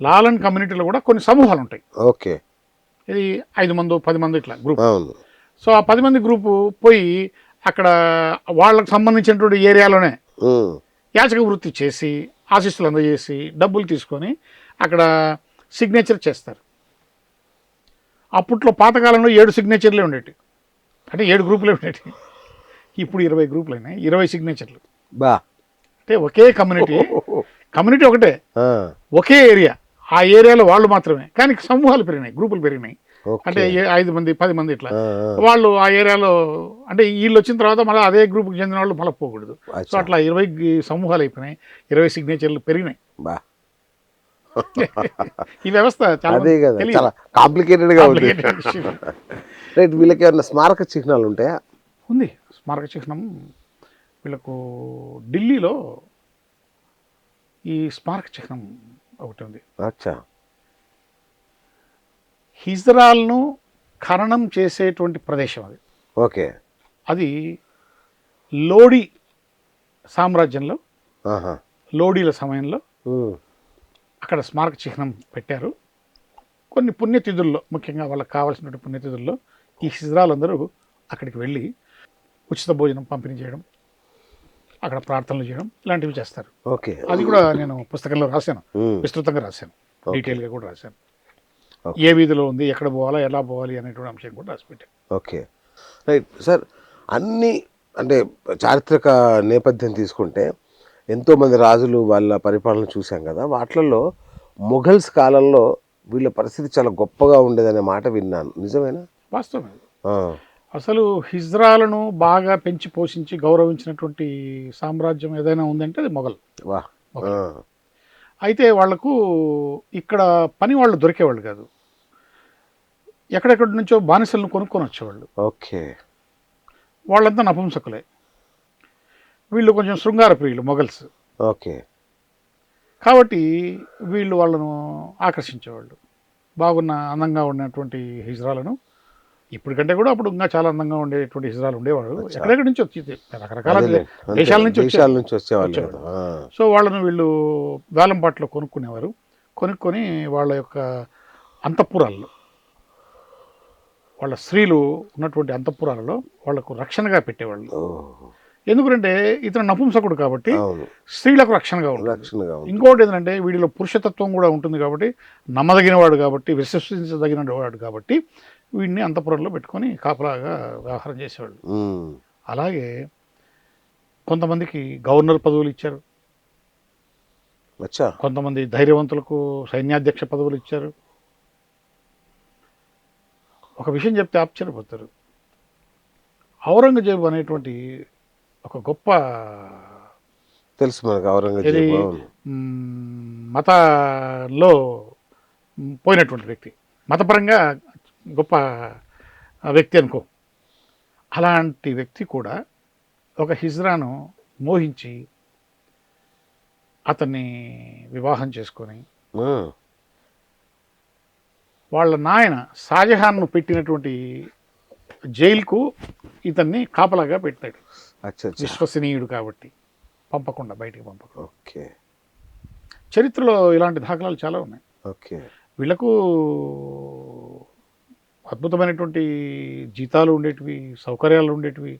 లాలన్ కమ్యూనిటీలో కూడా కొన్ని సమూహాలు ఉంటాయి. ఓకే. ఇది 5 మంది 10 మంది ఇట్లా గ్రూప్. అవును. సో ఆ 10 మంది గ్రూపు పోయి అక్కడ వాళ్ళకు సంబంధించినటువంటి ఏరియాలోనే యాచక వృత్తి చేసి ఆశీస్సులు అందజేసి డబ్బులు తీసుకొని అక్కడ సిగ్నేచర్ చేస్తారు. అప్పట్లో పాతకాలంలో 7 సిగ్నేచర్లే ఉండేవి, అంటే 7 గ్రూపులే ఉండేవి. ఇప్పుడు 20 గ్రూపులు అయినాయి, 20 సిగ్నేచర్లు. బా, అంటే ఒకే కమ్యూనిటీ ఒకటే, ఒకే ఏరియా, ఆ ఏరియాలో వాళ్ళు మాత్రమే, కానీ సమూహాలు పెరిగినాయి, గ్రూపులు పెరిగినాయి. అంటే 5 మంది 10 మంది ఇట్లా వాళ్ళు ఆ ఏరియాలో, అంటే వీళ్ళు వచ్చిన తర్వాత మళ్ళీ అదే గ్రూప్కి చెందిన వాళ్ళు మళ్ళీ పోకూడదు. సో అట్లా 20 సమూహాలు అయిపోయినాయి, 20 సిగ్నేచర్లు పెరిగినాయి. ఈ వ్యవస్థ చాలా కాంప్లికేటెడ్ గా ఉంది. రైట్. వీళ్ళకి ఏమైనా స్మారక చిహ్నాలు ఉంటాయా? ఉంది స్మారక చిహ్నం వీళ్ళకు. ఢిల్లీలో ఈ స్మారక చిహ్నం ఒకటి ఉంది. అచ్చా. హిజ్రాల్ను ఖననం చేసేటువంటి ప్రదేశం అది. ఓకే. అది లోడీ సామ్రాజ్యంలో, లోడీల సమయంలో అక్కడ స్మారక చిహ్నం పెట్టారు. కొన్ని పుణ్యతిథుల్లో, ముఖ్యంగా వాళ్ళకి కావాల్సినటువంటి పుణ్యతిథుల్లో ఈ హిజ్రాలందరూ అక్కడికి వెళ్ళి ఉచిత భోజనం పంపిణీ చేయడం, అక్కడ ప్రార్థనలు చేయడం ఇలాంటివి చేస్తారు. ఓకే. అది కూడా నేను పుస్తకంలో రాశాను, విస్తృతంగా రాశాను, డీటెయిల్గా కూడా రాశాను. ఏ వీధిలో ఉంది, ఎక్కడ పోవాలా, ఎలా పోవాలి అనేటువంటి అంశం కూడా రాసిపెట్టాను. ఓకే. Right sir. అన్నీ అంటే చారిత్రక నేపథ్యం తీసుకుంటే ఎంతోమంది రాజులు వాళ్ళ పరిపాలన చూసాం కదా, వాటిల్లో మొఘల్స్ కాలంలో వీళ్ళ పరిస్థితి చాలా గొప్పగా ఉండేదనే మాట విన్నాను, నిజమేనా? వాస్తవమే. అసలు హిజ్రాలను బాగా పెంచి పోషించి గౌరవించినటువంటి సామ్రాజ్యం ఏదైనా ఉందంటే అది మొఘల్. అయితే వాళ్లకు ఇక్కడ పని వాళ్ళు దొరికేవాళ్ళు కాదు, ఎక్కడెక్కడి నుంచో బానిసలను కొనుక్కొని వచ్చేవాళ్ళు. ఓకే. వాళ్ళంతా నపుంసకులే, వీళ్ళు కొంచెం శృంగార ప్రియులు మొఘల్స్. ఓకే. కాబట్టి వీళ్ళు వాళ్ళను ఆకర్షించేవాళ్ళు. బాగున్న అందంగా ఉన్నటువంటి హిజ్రాలను, ఇప్పటికంటే కూడా అప్పుడు ఇంకా చాలా అందంగా ఉండేటువంటి హిజ్రాలు ఉండేవాడు. ఎక్కడెక్కడి నుంచి వచ్చి రకరకాల దేశాల నుంచి వచ్చేవాళ్ళు. సో వాళ్ళను వీళ్ళు వేలంపాట్లో కొనుక్కునేవారు. కొనుక్కొని వాళ్ళ యొక్క అంతఃపురాల్లో, వాళ్ళ స్త్రీలు ఉన్నటువంటి అంతఃపురాలలో వాళ్లకు రక్షణగా పెట్టేవాళ్ళు. ఎందుకంటే ఇతను నపుంసకుడు కాబట్టి స్త్రీలకు రక్షణగా ఉంటుంది. ఇంకోటి ఏంటంటే వీడిలో పురుషతత్వం కూడా ఉంటుంది కాబట్టి, నమ్మదగినవాడు కాబట్టి, విశ్వసించదగిన వాడు కాబట్టి వీడిని అంతఃపురంలో పెట్టుకొని కాపలాగా వ్యవహారం చేసేవాళ్ళు. అలాగే కొంతమందికి గవర్నర్ పదవులు ఇచ్చారు, కొంతమంది ధైర్యవంతులకు సైన్యాధ్యక్ష పదవులు ఇచ్చారు. ఒక విషయం చెప్తే ఆశ్చర్యపోతారు. ఔరంగజేబు అనేటువంటి ఒక గొప్ప, తెలుసు మనకు ఔరంగజేబు, మతంలో పోయినటువంటి వ్యక్తి, మతపరంగా గొప్ప వ్యక్తి అనుకో. అలాంటి వ్యక్తి కూడా ఒక హిజ్రాను మోహించి అతన్ని వివాహం చేసుకొని వాళ్ళ నాయన షాజహాన్ను పెట్టినటువంటి జైలుకు ఇతన్ని కాపలాగా పెట్టాడు. విశ్వసనీయుడు కాబట్టి పంపకుండా, బయటికి పంపకుండా. ఓకే. చరిత్రలో ఇలాంటి దాఖలాలు చాలా ఉన్నాయి. ఓకే. వీళ్ళకు అద్భుతమైనటువంటి జీతాలు ఉండేటివి, సౌకర్యాలు ఉండేటివి,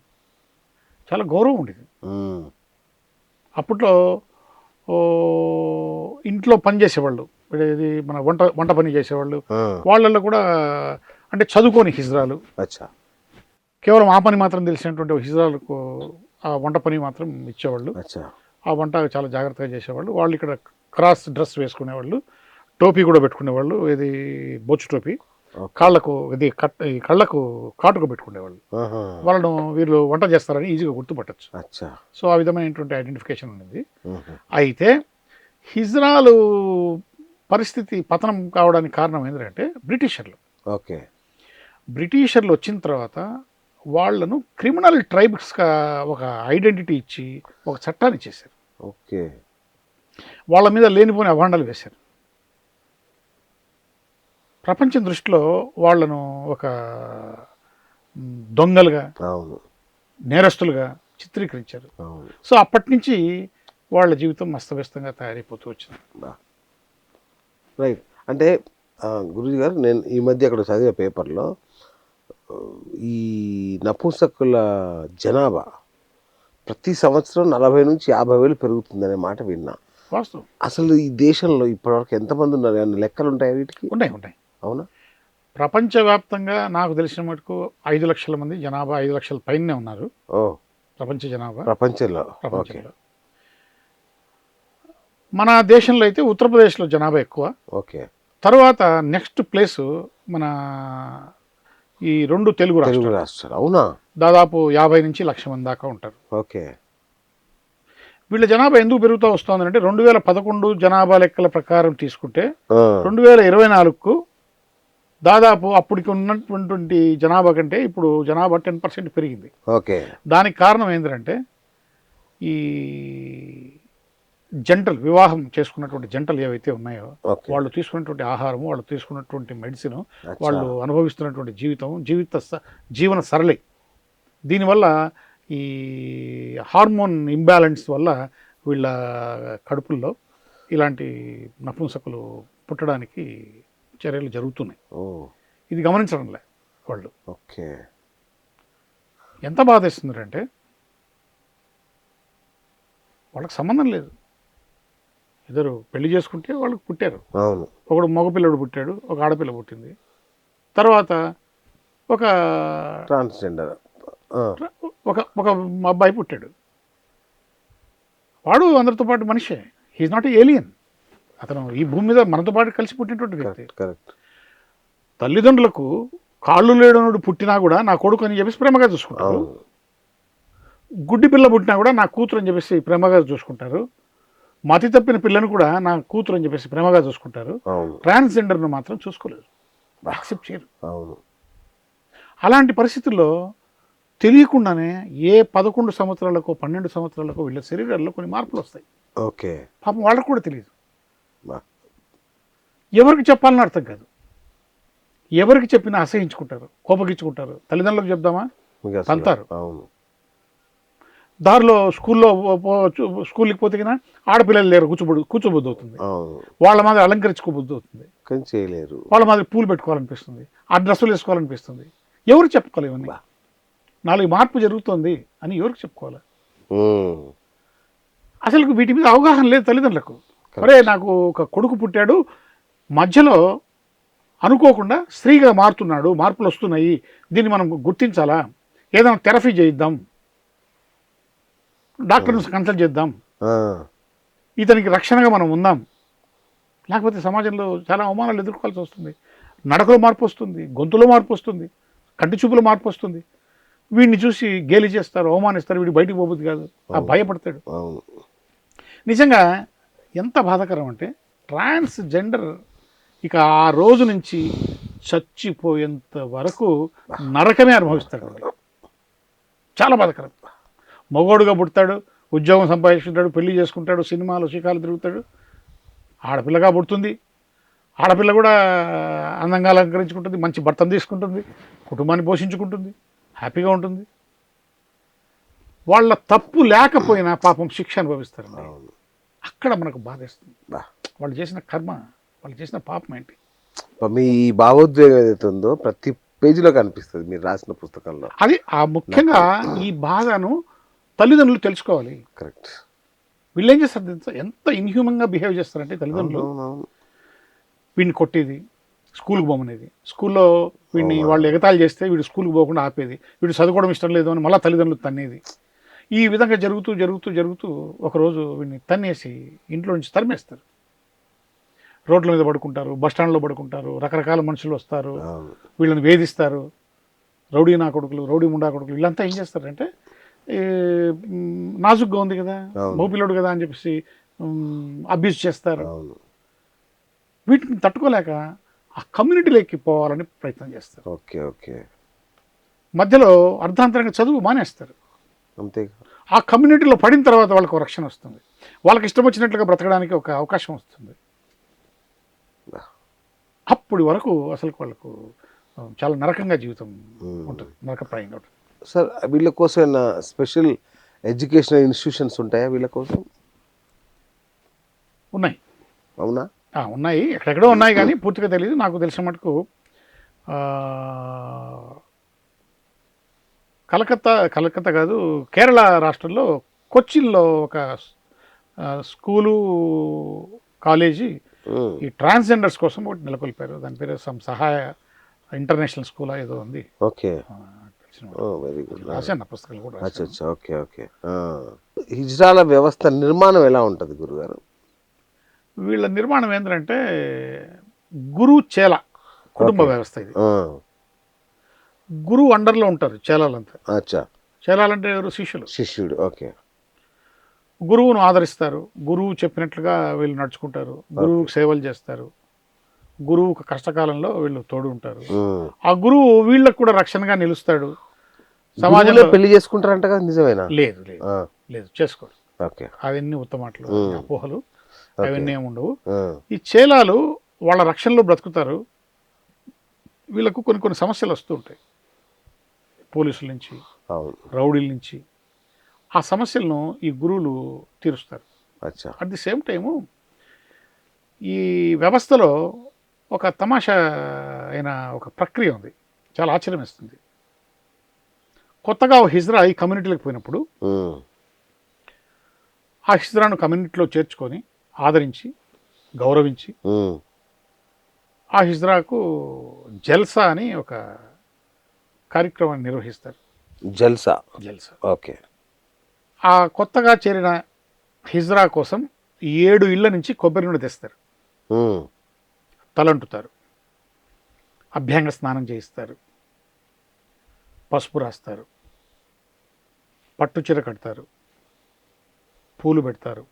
చాలా గౌరవం ఉండేది. అప్పట్లో ఇంట్లో పని చేసేవాళ్ళు, ఇది మన వంట పని చేసేవాళ్ళు, వాళ్ళల్లో కూడా అంటే చదువుకోని హిజ్రాలు, కేవలం ఆ పని మాత్రం తెలిసినటువంటి హిజ్రాలకు ఆ వంట పని మాత్రం ఇచ్చేవాళ్ళు. ఆ వంట చాలా జాగ్రత్తగా చేసేవాళ్ళు. వాళ్ళు ఇక్కడ క్రాస్ డ్రెస్ వేసుకునేవాళ్ళు, టోపీ కూడా పెట్టుకునేవాళ్ళు, ఇది బొచ్చు టోపీ, కాళ్ళకు ఇది కళ్ళకు కాటుకు పెట్టుకునేవాళ్ళు. వాళ్ళను వీళ్ళు వంట చేస్తారని ఈజీగా గుర్తుపట్టచ్చు. సో ఆ విధమైనటువంటి ఐడెంటిఫికేషన్ ఉన్నది. అయితే హిజ్రాలు పరిస్థితి పతనం కావడానికి కారణం ఏంటంటే బ్రిటిషర్లు. ఓకే. బ్రిటిషర్లు వచ్చిన తర్వాత వాళ్లను క్రిమినల్ ట్రైబ్స్గా ఒక ఐడెంటిటీ ఇచ్చి ఒక చట్టాన్ని చేశారు. ఓకే. వాళ్ళ మీద లేనిపోని అభాండాలు వేశారు. ప్రపంచం దృష్టిలో వాళ్లను ఒక దొంగలుగా, నేరస్తులుగా చిత్రీకరించారు. అవును. సో అప్పటి నుంచి వాళ్ళ జీవితం అస్తవ్యస్తంగా తయారైపోతూ వచ్చింది. రైట్. అంటే గురూజీ గారు, నేను ఈ మధ్య అక్కడ చదివే పేపర్లో ఈ నపుంసకుల జనాభా ప్రతి సంవత్సరం 40,000-50,000 పెరుగుతుందనే మాట విన్నా. వాస్తవం. అసలు ఈ దేశంలో ఇప్పటివరకు ఎంతమంది ఉన్నారు? ఏమన్నా లెక్కలు ఉంటాయా వీటికి? ఉన్నాయి. అవునా? ప్రపంచవ్యాప్తంగా నాకు తెలిసిన మటుకు 5 లక్షల మంది జనాభా, 5 లక్షల పైనే ఉన్నారు ఓ, ప్రపంచ జనాభా. ప్రపంచంలో. ఓకే. ప్రపంచంలో మన దేశంలో అయితే ఉత్తరప్రదేశ్లో జనాభా ఎక్కువ. ఓకే. తర్వాత నెక్స్ట్ ప్లేసు మన ఈ 2 తెలుగు తెలుగు రాష్ట్రాలు. రాష్ట్రాలు. అవునా? దాదాపు 50 నుంచి 1,00,000 మంది దాకా ఉంటారు. ఓకే. వీళ్ళ జనాభా ఎందుకు పెరుగుతూ వస్తుందంటే 2011 జనాభా లెక్కల ప్రకారం తీసుకుంటే ఆ, 2024కు దాదాపు అప్పటికి ఉన్నటువంటి జనాభా కంటే ఇప్పుడు జనాభా 10% పెరిగింది. ఓకే. దానికి కారణం ఏంటంటే ఈ జంటలు, వివాహం చేసుకున్నటువంటి జంటలు ఏవైతే ఉన్నాయో ఓకే. వాళ్ళు తీసుకున్నటువంటి ఆహారము, వాళ్ళు తీసుకున్నటువంటి మెడిసిన్, అచ్చా. వాళ్ళు అనుభవిస్తున్నటువంటి జీవన సరళి, దీనివల్ల ఈ హార్మోన్ ఇంబ్యాలెన్స్ వల్ల వీళ్ళ కడుపుల్లో ఇలాంటి నపుంసకులు పుట్టడానికి చర్యలు జరుగుతున్నాయి. ఓ, ఇది గమనించడంలే వాళ్ళు. ఓకే. ఎంత బాధేస్తుందంటే వాళ్ళకి సంబంధం లేదు. ఇద్దరు పెళ్లి చేసుకుంటే వాళ్ళకి పుట్టారు. అవును. ఒకడు మగపిల్లడు పుట్టాడు, ఒక ఆడపిల్ల పుట్టింది. తర్వాత ఒక ట్రాన్స్జెండర్. ఒక ఒక అబ్బాయి పుట్టాడు. వాడు అందరితో పాటు మనిషే. He's not alien. అతను ఈ భూమి మీద మనతో పాటు కలిసి పుట్టినటువంటి వ్యక్తి. కరెక్ట్. తల్లిదండ్రులకు కాళ్ళు లేడనుడు పుట్టినా కూడా నా కొడుకు అని చెప్పేసి ప్రేమగా చూసుకుంటారు. అవును. గుడ్డి పిల్ల పుట్టినా కూడా నా కూతురు అని చెప్పేసి ప్రేమగా చూసుకుంటారు. మతి తప్పిన పిల్లను కూడా నా కూతురు అని చెప్పేసి ప్రేమగా చూసుకుంటారు. అవును. ట్రాన్స్జెండర్ను మాత్రం చూసుకోలేదు, యాక్సెప్ట్ చేయరు. అవును. అలాంటి పరిస్థితుల్లో తెలియకుండానే ఏ 11 సంవత్సరాలకు 12 సంవత్సరాలకు వీళ్ళ శరీరాల్లో కొన్ని మార్పులు వస్తాయి. ఓకే. పాపం వాళ్ళకు కూడా తెలియదు. బా. ఎవరికి చెప్పాలని అర్థం కాదు. ఎవరికి చెప్పినా అసహించుకుంటారు, కోపగించుకుంటారు. తల్లిదండ్రులకు చెప్దామా, మీకు అసలు- తంతారు. అవును. దారిలో స్కూల్కి పోతే కన్నా ఆడపిల్లలు లేరు, కూర్చోబుద్ధి అవుతుంది. అవును. వాళ్ళ మాదిరి అలంకరించుకోబుద్ధి అవుతుంది. కానీ చేయలేరు. వాళ్ళ మాదిరి పూలు పెట్టుకోవాలనిపిస్తుంది, ఆ డ్రెస్సులు వేసుకోవాలనిపిస్తుంది. ఎవరు చెప్పుకోవాలి ఇవన్నీ? బా. 4 మార్పు జరుగుతుంది అని ఎవరికి చెప్పుకోవాలి? ఉమ్. అసలు వీటి మీద అవగాహన లేదు తల్లిదండ్రులకు. మరే నాకు ఒక కొడుకు పుట్టాడు, మధ్యలో అనుకోకుండా స్త్రీగా మారుతున్నాడు, మార్పులు వస్తున్నాయి, దీన్ని మనం గుర్తించాలా, ఏదైనా థెరపీ చేయిద్దాం, డాక్టర్ని కన్సల్ట్ చేద్దాం, ఆ, ఇతనికి రక్షణగా మనం ఉందాం. లేకపోతే సమాజంలో చాలా అవమానాలు ఎదుర్కోవాల్సి వస్తుంది. నడకలో మార్పు వస్తుంది, గొంతులో మార్పు వస్తుంది, కంటి చూపులో మార్పు వస్తుంది. వీడిని చూసి గేలి చేస్తారు, అవమానిస్తారు, వీడు బయటికి పోబుద్ది కాదు, ఆ భయపడతాడు. అవును. నిజంగా ఎంత బాధాకరం అంటే ట్రాన్స్జెండర్ ఇక ఆ రోజు నుంచి చచ్చిపోయేంత వరకు నరకమే అనుభవిస్తాడు. చాలా బాధాకరం. మగోడుగా పుడతాడు, ఉద్యోగం సంపాదించుకుంటాడు, పెళ్లి చేసుకుంటాడు, సినిమాలు శిఖాలు తిరుగుతాడు. ఆడపిల్లగా పుడుతుంది, ఆడపిల్ల కూడా అందంగా అలంకరించుకుంటుంది, మంచి భర్తను తీసుకుంటుంది, కుటుంబాన్ని పోషించుకుంటుంది, హ్యాపీగా ఉంటుంది. వాళ్ళ తప్పు లేకపోయినా పాపం శిక్ష అనుభవిస్తారు. అవును. అక్కడ మనకు బాధేస్తుంది. బా. వాళ్ళు చేసిన కర్మ, వాళ్ళు చేసిన పాపం ఏంటి? మీ భావోద్వేగం ఏదైతే ఉందో ప్రతి పేజీలో కనిపిస్తుంది మీరు రాసిన పుస్తకంలో. అది ముఖ్యంగా ఈ బాధను తల్లిదండ్రులు తెలుసుకోవాలి. కరెక్ట్. వీళ్ళు ఏం చేస్తారు, ఎంత ఇన్హ్యూమన్గా బిహేవ్ చేస్తారంటే తల్లిదండ్రులు. అవునవును. వీడిని కొట్టేది, స్కూల్కి పోమనేది, స్కూల్లో వీడిని వాళ్ళు ఎగతాళి చేస్తే వీడు స్కూల్కి పోకుండా ఆపేది, వీడు చదువుకోవడం ఇష్టం లేదు అని మళ్ళీ తల్లిదండ్రులు తన్నేది. ఈ విధంగా జరుగుతూ జరుగుతూ జరుగుతూ ఒకరోజు వీడిని తన్నేసి ఇంట్లో నుంచి తరిమేస్తారు. రోడ్ల మీద పడుకుంటారు, బస్టాండ్లో పడుకుంటారు, రకరకాల మనుషులు వస్తారు, అవును. వీళ్ళని వేధిస్తారు. రౌడీ నా కొడుకులు, రౌడీ ముండా కొడుకులు, వీళ్ళంతా ఏం చేస్తారంటే నాజుగ్గా ఉంది కదా, మోపిల్లోడు కదా అని చెప్పేసి అబ్యూస్ చేస్తారు. అవును. వీటిని తట్టుకోలేక ఆ కమ్యూనిటీలోకి పోవాలని ప్రయత్నం చేస్తారు. ఓకే. ఓకే. మధ్యలో అర్ధాంతరంగా చదువు మానేస్తారు. అంతే. ఆ కమ్యూనిటీలో పడిన తర్వాత వాళ్ళకు రక్షణ వస్తుంది, వాళ్ళకి ఇష్టం వచ్చినట్లుగా బ్రతకడానికి ఒక అవకాశం వస్తుంది. అప్పటి వరకు అసలు వాళ్ళకు చాలా నరకంగా జీవితం ఉంటుంది, నరకప్రాయంగా ఉంటుంది. సార్, వీళ్ళ కోసం స్పెషల్ ఎడ్యుకేషనల్ ఇన్స్టిట్యూషన్స్ ఉంటాయా వీళ్ళ కోసం? ఉన్నాయి. అవునా? ఉన్నాయి, ఎక్కడెక్కడో ఉన్నాయి కానీ పూర్తిగా తెలియదు. నాకు తెలిసిన మటుకు కలకత్తా కాదు, కేరళ రాష్ట్రంలో కొచ్చిన్లో ఒక స్కూలు కాలేజీ ఈ ట్రాన్స్జెండర్స్ కోసం ఒకటి నెలకొల్పారు. దాని పేరు సహాయ ఇంటర్నేషనల్ స్కూల్ ఏదో ఉంది. Okay, very good. రాశాను పుస్తకాలు కూడా. అచ్చా, ఓకే ఓకే. హిజ్రాల వ్యవస్థ నిర్మాణం ఎలా ఉంటుంది గురుగారు? వీళ్ళ నిర్మాణం ఏంటంటే గురువు చేల కుటుంబ వ్యవస్థ ఇది. గురువు అండర్లో ఉంటారు చేలాలంతా. అచ్చా, చేలాలంటే ఎవరు? శిష్యుడు. ఓకే. గురువును ఆదరిస్తారు, గురువు చెప్పినట్లుగా వీళ్ళు నడుచుకుంటారు, గురువుకు సేవలు చేస్తారు, గురువు కష్టకాలంలో వీళ్ళు తోడు ఉంటారు. ఆ గురువు వీళ్ళకు కూడా రక్షణగా నిలుస్తాడు. సమాజంలో పెళ్లి చేసుకుంటారంట కదా, నిజమేనా? లేదు లేదు లేదు, చేసుకోరు. ఓకే, అవన్నీ ఉత్తమాటలు, అపోహలు, అవన్నీ ఏమి ఉండవు. ఈ చేలాలు వాళ్ళ రక్షణలో బ్రతుకుతారు. వీళ్ళకు కొన్ని సమస్యలు వస్తూ ఉంటాయి, పోలీసుల నుంచి, రౌడీల నుంచి. ఆ సమస్యలను ఈ గురువులు తీరుస్తారు. అట్ ది సేమ్ టైము ఈ వ్యవస్థలో ఒక తమాషా అయిన ఒక ప్రక్రియ ఉంది, చాలా ఆశ్చర్యం ఇస్తుంది. కొత్తగా హిజ్రా ఈ కమ్యూనిటీలకు పోయినప్పుడు ఆ హిజ్రాను కమ్యూనిటీలో చేర్చుకొని ఆదరించి గౌరవించి ఆ హిజ్రాకు జల్సా అని ఒక కార్యక్రమాన్ని నిర్వహిస్తారు. జల్సా. ఓకే. ఆ కొత్తగా చేరిన హిజ్రా కోసం 7 ఇళ్ల నుంచి కొబ్బరి నూనె తెస్తారు, తలంటుతారు, అభ్యంగ స్నానం చేయిస్తారు, పసుపు రాస్తారు, పట్టుచీర కడతారు, పూలు పెడతారు,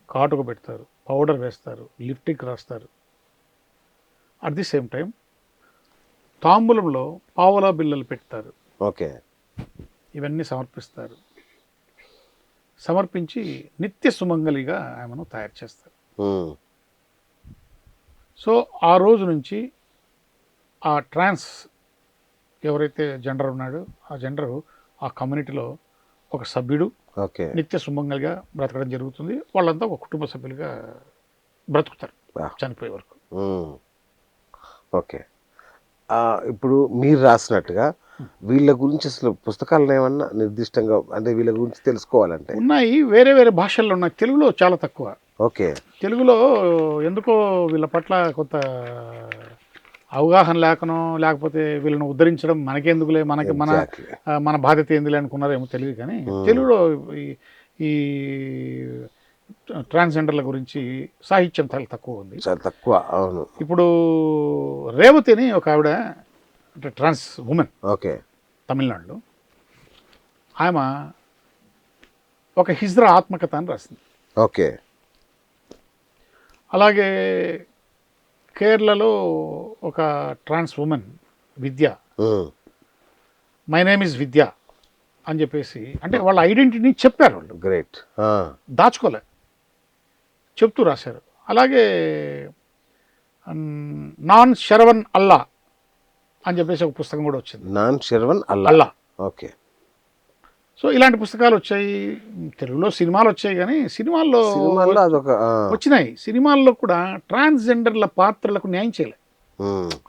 కాటుక పెడతారు, పౌడర్ వేస్తారు, లిప్టిక్ రాస్తారు. అట్ ది సేమ్ టైం తాంబూలంలో పావలా బిళ్ళలు పెడతారు. ఓకే. ఇవన్నీ సమర్పిస్తారు. సమర్పించి నిత్య సుమంగలిగా ఆమెను తయారు చేస్తారు. సో ఆ రోజు నుంచి ఆ ట్రాన్స్ ఎవరైతే జెండర్ ఉన్నాడో ఆ జెండరు ఆ కమ్యూనిటీలో ఒక సభ్యుడు, నిత్య సుమంగలిగా బ్రతకడం జరుగుతుంది. వాళ్ళంతా ఒక కుటుంబ సభ్యులుగా బ్రతుకుతారు చనిపోయే వరకు. ఓకే. ఇప్పుడు మీరు రాసినట్టుగా వీళ్ళ గురించి అసలు పుస్తకాలను ఏమన్నా నిర్దిష్టంగా, అంటే వీళ్ళ గురించి తెలుసుకోవాలంటే? ఉన్నాయి, వేరే వేరే భాషల్లో ఉన్నాయి, తెలుగులో చాలా తక్కువ. ఓకే. తెలుగులో ఎందుకో వీళ్ళ పట్ల కొంత అవగాహన లేకనో, లేకపోతే వీళ్ళని ఉద్ధరించడం మనకెందుకులే, మన బాధ్యత ఎందులే అనుకున్నారేమో తెలియదు. కానీ తెలుగులో ఈ ట్రాన్స్జెండర్ల గురించి సాహిత్యం చాలా తక్కువ ఉంది, చాలా తక్కువ. అవును. ఇప్పుడు రేవతి అని ఒక ఆవిడ, అంటే ట్రాన్స్ ఉమెన్, ఓకే, తమిళనాడులో, ఆమె ఒక హిజ్రా ఆత్మకథ అని రాసింది. ఓకే. అలాగే కేరళలో ఒక trans woman Vidya, my name is Vidya అని చెప్పేసి, అంటే వాళ్ళ ఐడెంటిటీని చెప్పారు వాళ్ళు. గ్రేట్. దాచుకోలే, చెప్తూ రాశారు. అలాగే నాన్ శరవన్ అల్లా అని చెప్పేసి ఒక పుస్తకం కూడా వచ్చింది. నాన్ శరవన్ అల్లా. ఓకే. సో ఇలాంటి పుస్తకాలు వచ్చాయి. తెలుగులో సినిమాలు వచ్చాయి, కానీ సినిమాల్లో వచ్చినాయి. సినిమాల్లో కూడా ట్రాన్స్జెండర్ల పాత్రలకు న్యాయం చేయలే,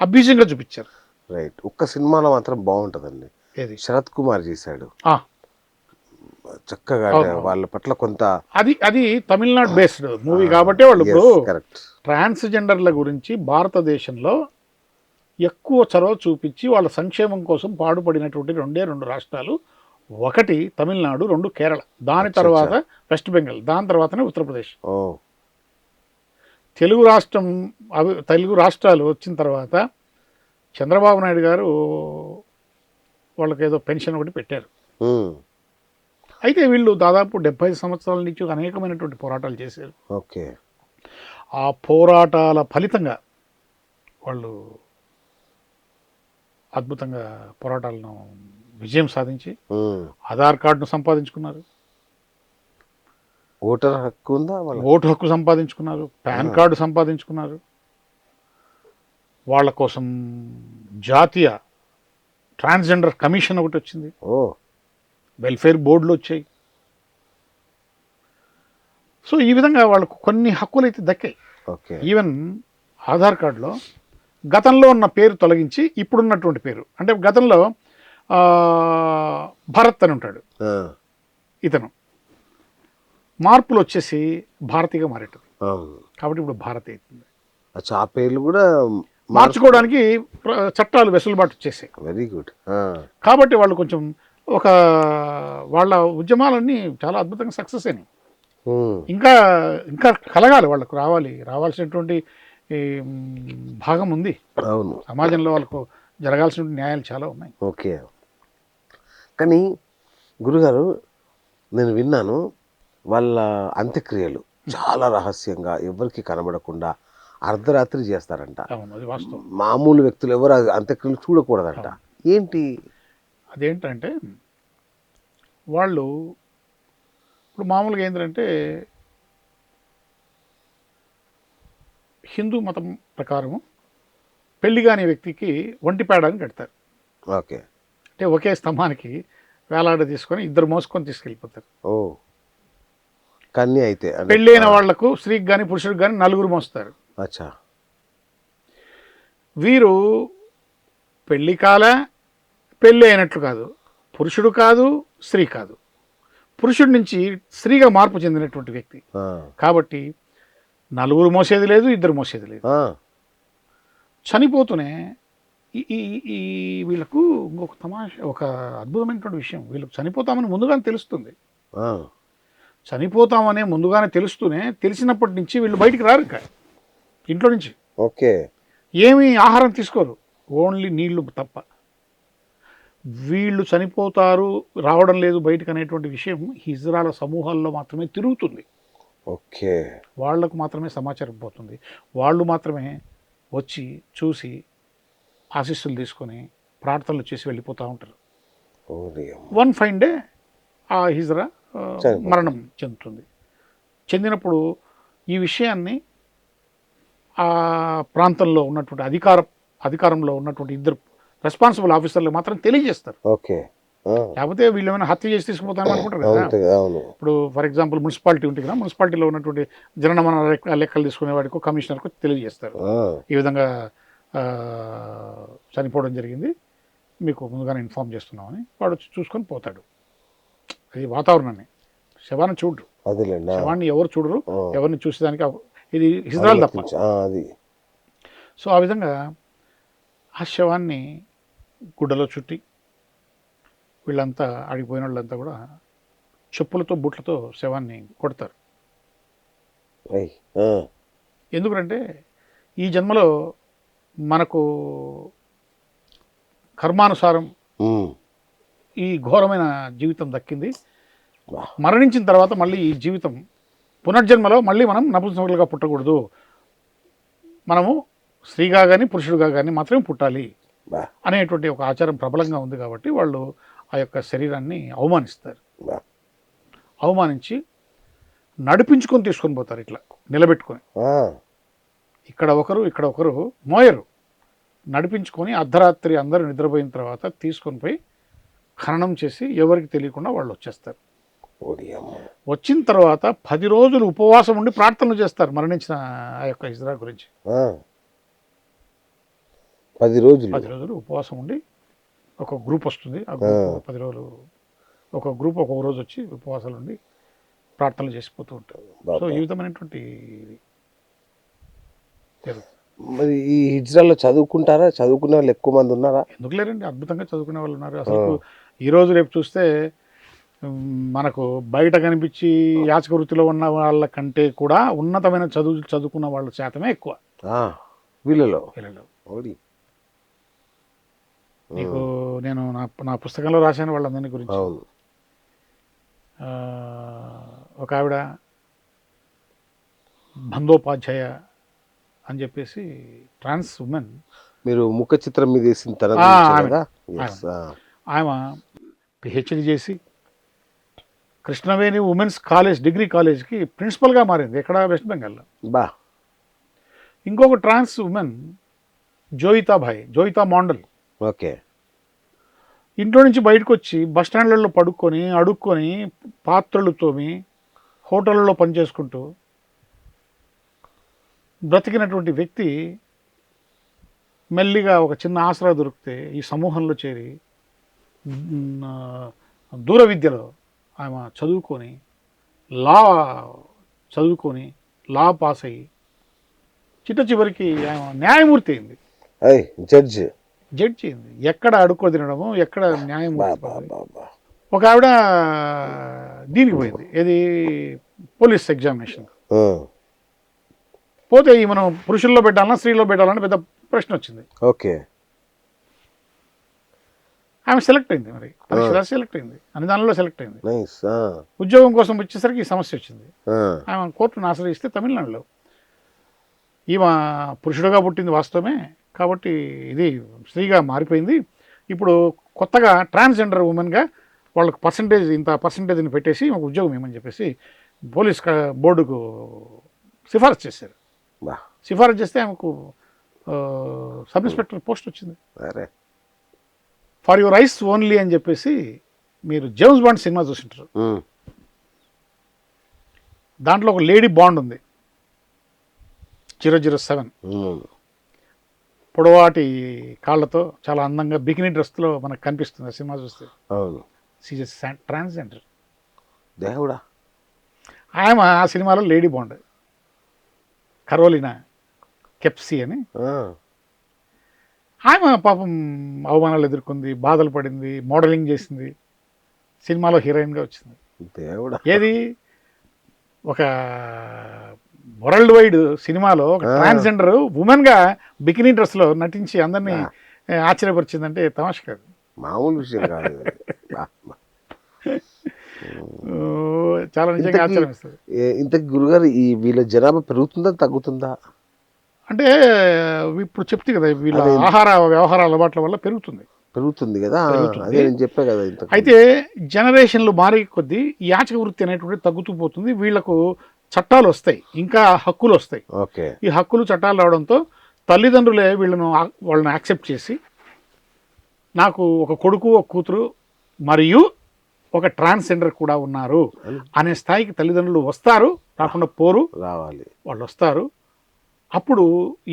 అబ్యూజింగ్గా చూపించారు. రైట్. ఒక్క సినిమాలో మాత్రం బాగుంటుందండి, ఏది? శరత్ కుమార్ చేశాడు చక్కగా, వాళ్ళ పట్ల కొంత, అది తమిళనాడు బేస్డ్ మూవీ కాబట్టి వాళ్ళు ఇప్పుడు ట్రాన్స్జెండర్ల గురించి భారతదేశంలో ఎక్కువ చొరవ చూపించి వాళ్ళ సంక్షేమం కోసం పాటుపడినటువంటి 2 రాష్ట్రాలు. ఒకటి తమిళనాడు, 2 కేరళ, దాని తర్వాత వెస్ట్ బెంగాల్, దాని తర్వాతనే ఉత్తరప్రదేశ్. తెలుగు రాష్ట్రాలు వచ్చిన తర్వాత చంద్రబాబు నాయుడు గారు వాళ్ళకి ఏదో పెన్షన్ ఒకటి పెట్టారు. అయితే వీళ్ళు దాదాపు 75 సంవత్సరాల నుంచి అనేకమైనటువంటి పోరాటాలు చేశారు. ఓకే. ఆ పోరాటాల ఫలితంగా వాళ్ళు అద్భుతంగా పోరాటాలను విజయం సాధించి ఆధార్ కార్డును సంపాదించుకున్నారు, ఓటు హక్కు సంపాదించుకున్నారు, పాన్ కార్డు సంపాదించుకున్నారు. వాళ్ళ కోసం జాతీయ ట్రాన్స్జెండర్ కమిషన్ ఒకటి వచ్చింది, వెల్ఫేర్ బోర్డులు వచ్చాయి. సో ఈ విధంగా వాళ్ళకు కొన్ని హక్కులు అయితే దక్కాయి. ఓకే. ఈవెన్ ఆధార్ కార్డులో గతంలో ఉన్న పేరు తొలగించి ఇప్పుడున్నటువంటి పేరు, అంటే గతంలో భరత్ అని ఉంటాడు, ఇతను మార్పులు వచ్చేసి భారతిగా మారేటది, కాబట్టి ఇప్పుడు భారతి అవుతుంది. ఆ పేర్లు కూడా మార్చుకోవడానికి చట్టాలు వెసులుబాటు వచ్చేసాయి. Very good. కాబట్టి వాళ్ళు కొంచెం వాళ్ళ ఉద్యమాలన్నీ చాలా అద్భుతంగా సక్సెస్ అయినాయి. ఇంకా ఇంకా కలగాలి, వాళ్ళకు రావాల్సినటువంటి భాగం ఉంది. అవును, సమాజంలో వాళ్ళకు జరగాల్సిన న్యాయాలు చాలా ఉన్నాయి. ఓకే. కానీ గురుగారు, నేను విన్నాను వాళ్ళ అంత్యక్రియలు చాలా రహస్యంగా ఎవరికి కనబడకుండా అర్ధరాత్రి చేస్తారంట. అవును, అది వాస్తవం. మామూలు వ్యక్తులు ఎవరు అంత్యక్రియలు చూడకూడదంట. ఏంటి అదేంటంటే వాళ్ళు ఇప్పుడు మామూలుగా ఏంటంటే హిందూ మతం ప్రకారము పెళ్లి కాని వ్యక్తికి ఒంటి పేడని కడతారు. ఓకే. అంటే ఒకే స్తంభానికి వేలాడ తీసుకొని ఇద్దరు మోసుకొని తీసుకెళ్ళిపోతారు. ఓ, కన్య అయితే పెళ్ళైన వాళ్లకు స్త్రీకి కానీ పురుషుడికి కానీ నలుగురు మోస్తారు. అచ్చా. వీరు పెళ్లి కాల, పెళ్ళి అయినట్లు కాదు, పురుషుడు కాదు, స్త్రీ కాదు, పురుషుడి నుంచి స్త్రీగా మార్పు చెందినటువంటి వ్యక్తి కాబట్టి నలుగురు మోసేది లేదు, ఇద్దరు మోసేది లేదు. చనిపోతూనే ఈ వీళ్ళకు ఇంకొక ఒక అద్భుతమైనటువంటి విషయం, వీళ్ళకు చనిపోతామని ముందుగానే తెలుస్తుంది. చనిపోతామనే ముందుగానే తెలిసినప్పటి నుంచి వీళ్ళు బయటికి రారు ఇంకా ఇంట్లో నుంచి. ఓకే. ఏమీ ఆహారం తీసుకోరు, ఓన్లీ నీళ్లు తప్ప. వీళ్ళు చనిపోతారు, రావడం లేదు బయటకు అనేటువంటి విషయం హిజ్రాల సమూహాల్లో మాత్రమే తిరుగుతుంది. ఓకే. వాళ్లకు మాత్రమే సమాచారం పోతుంది, వాళ్ళు మాత్రమే వచ్చి చూసి ఆశీస్సులు తీసుకొని ప్రార్థనలు చేసి వెళ్ళిపోతూ ఉంటారు. వన్ ఫైన్ డే ఆ హిజ్రా మరణం చెందుతుంది. చెందినప్పుడు ఈ విషయాన్ని ఆ ప్రాంతంలో ఉన్నటువంటి అధికారంలో ఉన్నటువంటి ఇద్దరు రెస్పాన్సిబుల్ ఆఫీసర్లు మాత్రం తెలియజేస్తారు. ఓకే. లేకపోతే వీళ్ళు ఏమైనా హత్య చేసి తీసుకుపోతామని అనుకుంటారు కదా. ఇప్పుడు ఫర్ ఎగ్జాంపుల్ మున్సిపాలిటీ ఉంటుంది కదా, మున్సిపాలిటీలో ఉన్నటువంటి జననమన లెక్కలు తీసుకునే వాడికి కమిషనర్కు తెలియజేస్తారు, ఈ విధంగా చనిపోవడం జరిగింది, మీకు ముందుగానే ఇన్ఫార్మ్ చేస్తున్నామని. వాడు చూసుకొని పోతాడు. అది వాతావరణాన్ని, శవాన్ని చూడరు, శవాన్ని ఎవరు చూడరు, ఎవరిని చూసేదానికి ఇది హిజ్రాలు తప్ప. సో ఆ విధంగా ఆ శవాన్ని గుడ్డలో చుట్టి వీళ్ళంతా ఆడిపోయిన వాళ్ళంతా కూడా చెప్పులతో బుట్లతో శవాన్ని కొడతారు. ఎందుకంటే ఈ జన్మలో మనకు కర్మానుసారం ఈ ఘోరమైన జీవితం దక్కింది, మరణించిన తర్వాత మళ్ళీ ఈ జీవితం పునర్జన్మలో మళ్ళీ మనం నపుంసకులుగా పుట్టకూడదు, మనము స్త్రీగా కానీ పురుషుడుగా కానీ మాత్రమే పుట్టాలి అనేటువంటి ఒక ఆచారం ప్రబలంగా ఉంది. కాబట్టి వాళ్ళు ఆ యొక్క శరీరాన్ని అవమానిస్తారు. అవమానించి నడిపించుకొని తీసుకొని పోతారు, ఇట్లా నిలబెట్టుకొని. ఇక్కడ ఒకరు మోయరు, నడిపించుకొని అర్ధరాత్రి అందరూ నిద్రపోయిన తర్వాత తీసుకొని పోయి ఖననం చేసి ఎవరికి తెలియకుండా వాళ్ళు వచ్చేస్తారు. వచ్చిన తర్వాత 10 రోజులు ఉపవాసం ఉండి ప్రార్థనలు చేస్తారు మరణించిన ఆ యొక్క హిజ్రా గురించి. 10 రోజులు ఉపవాసం ఉండి ఒక గ్రూప్ వస్తుంది, ఆ గ్రూప్ 10 రోజులు ఒక గ్రూప్ ఒక్కొక్క రోజు వచ్చి ఉపవాసాలు ఉండి ప్రార్థనలు చేసిపోతూ ఉంటారు. సో ఈ విధమైనటువంటి మరి ఈ హిజ్రాలో చదువుకునే వాళ్ళు ఎక్కువ మంది ఉన్నారా? ఎందుకు లేరండి, అద్భుతంగా చదువుకునే వాళ్ళు ఉన్నారు. అసలు ఈరోజు రేపు చూస్తే మనకు బయట కనిపించి యాచక వృత్తిలో ఉన్న వాళ్ళ కంటే కూడా ఉన్నతమైన చదువుకున్న వాళ్ళ శాతమే ఎక్కువ వీళ్ళలో. నీకు నేను నా పుస్తకంలో రాశాను వాళ్ళందరినీ గురించి. ఒక ఆవిడ బందోపాధ్యాయ అని చెప్పేసి ట్రాన్స్ ఉమెన్, మీరు ముఖ చిత్రం మీద వేసిన తర్వాత ఆమె పిహెచ్డి చేసి కృష్ణవేణి ఉమెన్స్ కాలేజ్, డిగ్రీ కాలేజ్కి ప్రిన్సిపల్గా మారింది, ఎక్కడ వెస్ట్ బెంగాల్లో. ఇంకొక ట్రాన్స్ ఉమెన్ జోయితా మాండల్. ఓకే. ఇంట్లో నుంచి బయటకు వచ్చి బస్ స్టాండ్లలో పడుక్కొని అడుక్కొని పాత్రలు తోమి హోటళ్ళలో పనిచేసుకుంటూ బ్రతికినటువంటి వ్యక్తి మెల్లిగా ఒక చిన్న ఆసరా దొరికితే ఈ సమూహంలో చేరి దూర విద్యలో ఆమె చదువుకొని లా పాస్ అయ్యి చివరికి ఆమె న్యాయమూర్తి అయింది, జడ్జి అయింది. ఎక్కడ అడుక్కో తినడము, ఎక్కడ న్యాయమూర్తి. ఒక ఆవిడ దీనికి పోయింది, ఏది పోలీస్ ఎగ్జామినేషన్ పోతే ఈ మనం పురుషుల్లో పెట్టాలన్నా స్త్రీలో పెట్టాలన్నా పెద్ద ప్రశ్న వచ్చింది. ఓకే, ఆమె సెలెక్ట్ అయింది, మరి సెలెక్ట్ అయింది, అన్ని దానిలో సెలెక్ట్ అయింది. ఉద్యోగం కోసం వచ్చేసరికి ఈ సమస్య వచ్చింది. ఆమె కోర్టును ఆశ్రయిస్తే తమిళనాడులో ఈమె పురుషుడుగా పుట్టింది వాస్తవమే, కాబట్టి ఇది స్త్రీగా మారిపోయింది. ఇప్పుడు కొత్తగా ట్రాన్స్జెండర్ ఉమెన్గా వాళ్ళకు ఇంత పర్సంటేజ్ని పెట్టేసి మాకు ఉద్యోగం ఏమని చెప్పేసి పోలీస్ బోర్డుకు సిఫారసు చేశారు. సిఫారసు చేస్తే ఆమెకు సబ్ ఇన్స్పెక్టర్ పోస్ట్ వచ్చింది. ఫర్ యువర్ ఐస్ ఓన్లీ అని చెప్పేసి మీరు జేమ్స్ బాండ్ సినిమా చూసింటారు, దాంట్లో ఒక లేడీ బాండ్ ఉంది 007, పొడవాటి కాళ్ళతో చాలా అందంగా బికినీ డ్రెస్లో మనకు కనిపిస్తుంది ఆ సినిమా చూస్తే. ట్రాన్స్జెండర్ దేవుడా. ఆమె ఆ సినిమాలో లేడీ బాండ్ కరోలినా కెప్సీ అని. ఆమె పాపం అవమానాలు ఎదుర్కొంది, బాధలు పడింది, మోడలింగ్ చేసింది, సినిమాలో హీరోయిన్గా వచ్చింది. దేవుడా. ఏది ఒక వరల్డ్ వైడ్ సినిమాలో ఒక ట్రాన్స్జెండర్ ఉమెన్గా బికినీ డ్రెస్లో నటించి అందరినీ ఆశ్చర్యపరిచిందంటే తమాష కాదు, మామూలు విషయం కాదు. చాలా నిజంగా ఆశ్చర్యమిస్తుంది. ఇంతకు గురుగారు ఈ వీళ్ళ జనాభా పెరుగుతుందా తగ్గుతుందా? అంటే ఇప్పుడు చెప్తే కదా వీళ్ళ వ్యవహార అలవాట్ల వల్ల పెరుగుతుంది కదా, అదే నేను చెప్పా కదా. అయితే జనరేషన్లు మారే కొద్దీ ఈ యాచక వృత్తి అనేటువంటి తగ్గుతూ పోతుంది. వీళ్లకు చట్టాలు వస్తాయి, ఇంకా హక్కులు వస్తాయి. ఈ హక్కులు చట్టాలు రావడంతో తల్లిదండ్రులే వాళ్ళని యాక్సెప్ట్ చేసి నాకు ఒక కొడుకు, ఒక కూతురు మరియు ఒక ట్రాన్స్జెండర్ కూడా ఉన్నారు అనే స్థాయికి తల్లిదండ్రులు వస్తారు, రాకుండా పోరు, రావాలి, వాళ్ళు వస్తారు. అప్పుడు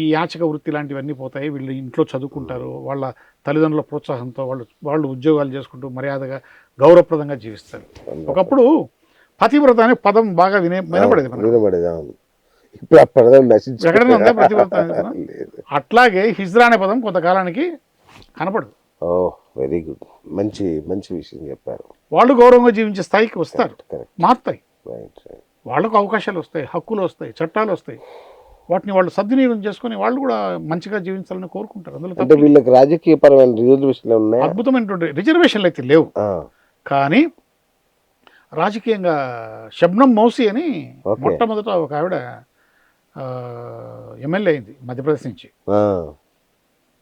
ఈ యాచక వృత్తి లాంటివన్నీ పోతాయి. వీళ్ళు ఇంట్లో చదువుకుంటారు, వాళ్ళ తల్లిదండ్రుల ప్రోత్సాహంతో వాళ్ళు ఉద్యోగాలు చేసుకుంటూ మర్యాదగా గౌరవప్రదంగా జీవిస్తారు. ఒకప్పుడు పతివ్రత అనే పదం బాగా వినపడేది. ఎక్కడైనా ఉందా పతివ్రత? అట్లాగే హిజ్రా అనే పదం కొంతకాలానికి కనపడదు. వెరీ గుడ్, మంచి విషయం చెప్పారు. వాళ్ళు గౌరవంగా జీవించే స్థాయికి వస్తారు, మారుతాయి, వాళ్ళకు అవకాశాలు వస్తాయి, హక్కులు వస్తాయి, చట్టాలు వస్తాయి. వాటిని వాళ్ళు సద్వినియోగం చేసుకుని వాళ్ళు కూడా మంచిగా జీవించాలని కోరుకుంటారు. అందులో వీళ్ళకి రాజకీయపరమైన రిజర్వేషన్లు ఉన్నాయి, అద్భుతమైనటువంటి రిజర్వేషన్లు అయితే లేవు. కానీ రాజకీయంగా షబ్నం మౌసి అని మొట్టమొదట ఒక ఆవిడ ఎమ్మెల్యే అయింది మధ్యప్రదేశ్ నుంచి.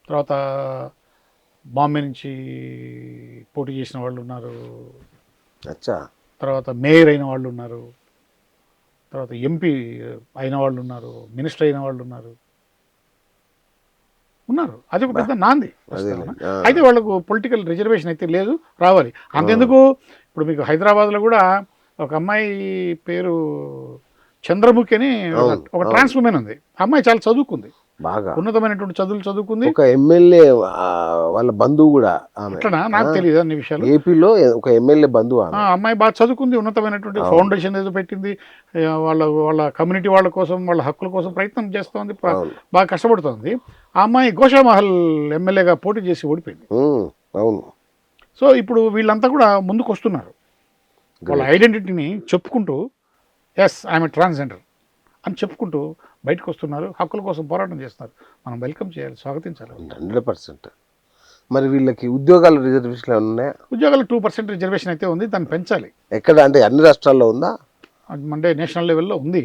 తర్వాత బాంబే నుంచి పోటీ చేసిన వాళ్ళు ఉన్నారు, తర్వాత మేయర్ అయిన వాళ్ళు ఉన్నారు, తర్వాత ఎంపీ అయిన వాళ్ళు ఉన్నారు, మినిస్టర్ అయిన వాళ్ళు ఉన్నారు. అది ఒక పెద్ద నాంది. అయితే వాళ్ళకు పొలిటికల్ రిజర్వేషన్ అయితే లేదు, రావాలి. అంతెందుకు, ఇప్పుడు మీకు హైదరాబాద్లో కూడా ఒక అమ్మాయి పేరు చంద్రముఖి అని ఒక ట్రాన్స్ ఉమెన్ ఉంది. అమ్మాయి చాలా చదువుకుంది, బాగా ఉన్నతమైనటువంటి చదువులు చదువుకుంది. ఒక ఎమ్మెల్యే వాళ్ళ బంధువు కూడా అట్లా, నాకు తెలియదు అన్ని విషయాలు. ఏపీలో ఒక ఎమ్మెల్యే బంధువు అమ్మాయి బాగా చదువుకుంది, ఉన్నతమైనటువంటి ఫౌండేషన్ ఏదో పెట్టింది, వాళ్ళ కమ్యూనిటీ వాళ్ళ కోసం, వాళ్ళ హక్కుల కోసం ప్రయత్నం చేస్తోంది, బాగా కష్టపడుతోంది. ఆ అమ్మాయి గోషామహల్ ఎమ్మెల్యేగా పోటీ చేసి ఓడిపోయింది. అవును. సో ఇప్పుడు వీళ్ళంతా కూడా ముందుకు వస్తున్నారు, వాళ్ళ ఐడెంటిటీని చెప్పుకుంటూ ఎస్ ఐఎమ్ ట్రాన్స్జెండర్ అని చెప్పుకుంటూ బయటకు వస్తున్నారు, హక్కుల కోసం పోరాటం చేస్తున్నారు. మనం వెల్కమ్ చేయాలి, స్వాగతించాలి. 100%. మరి వీళ్ళకి ఉద్యోగాల రిజర్వేషన్ ఉన్నాయా? ఉద్యోగాలు 2% రిజర్వేషన్ అయితే ఉంది, దాన్ని పెంచాలి. ఎక్కడ అంటే అన్ని రాష్ట్రాల్లో ఉందా? అంటే నేషనల్ లెవెల్లో ఉంది.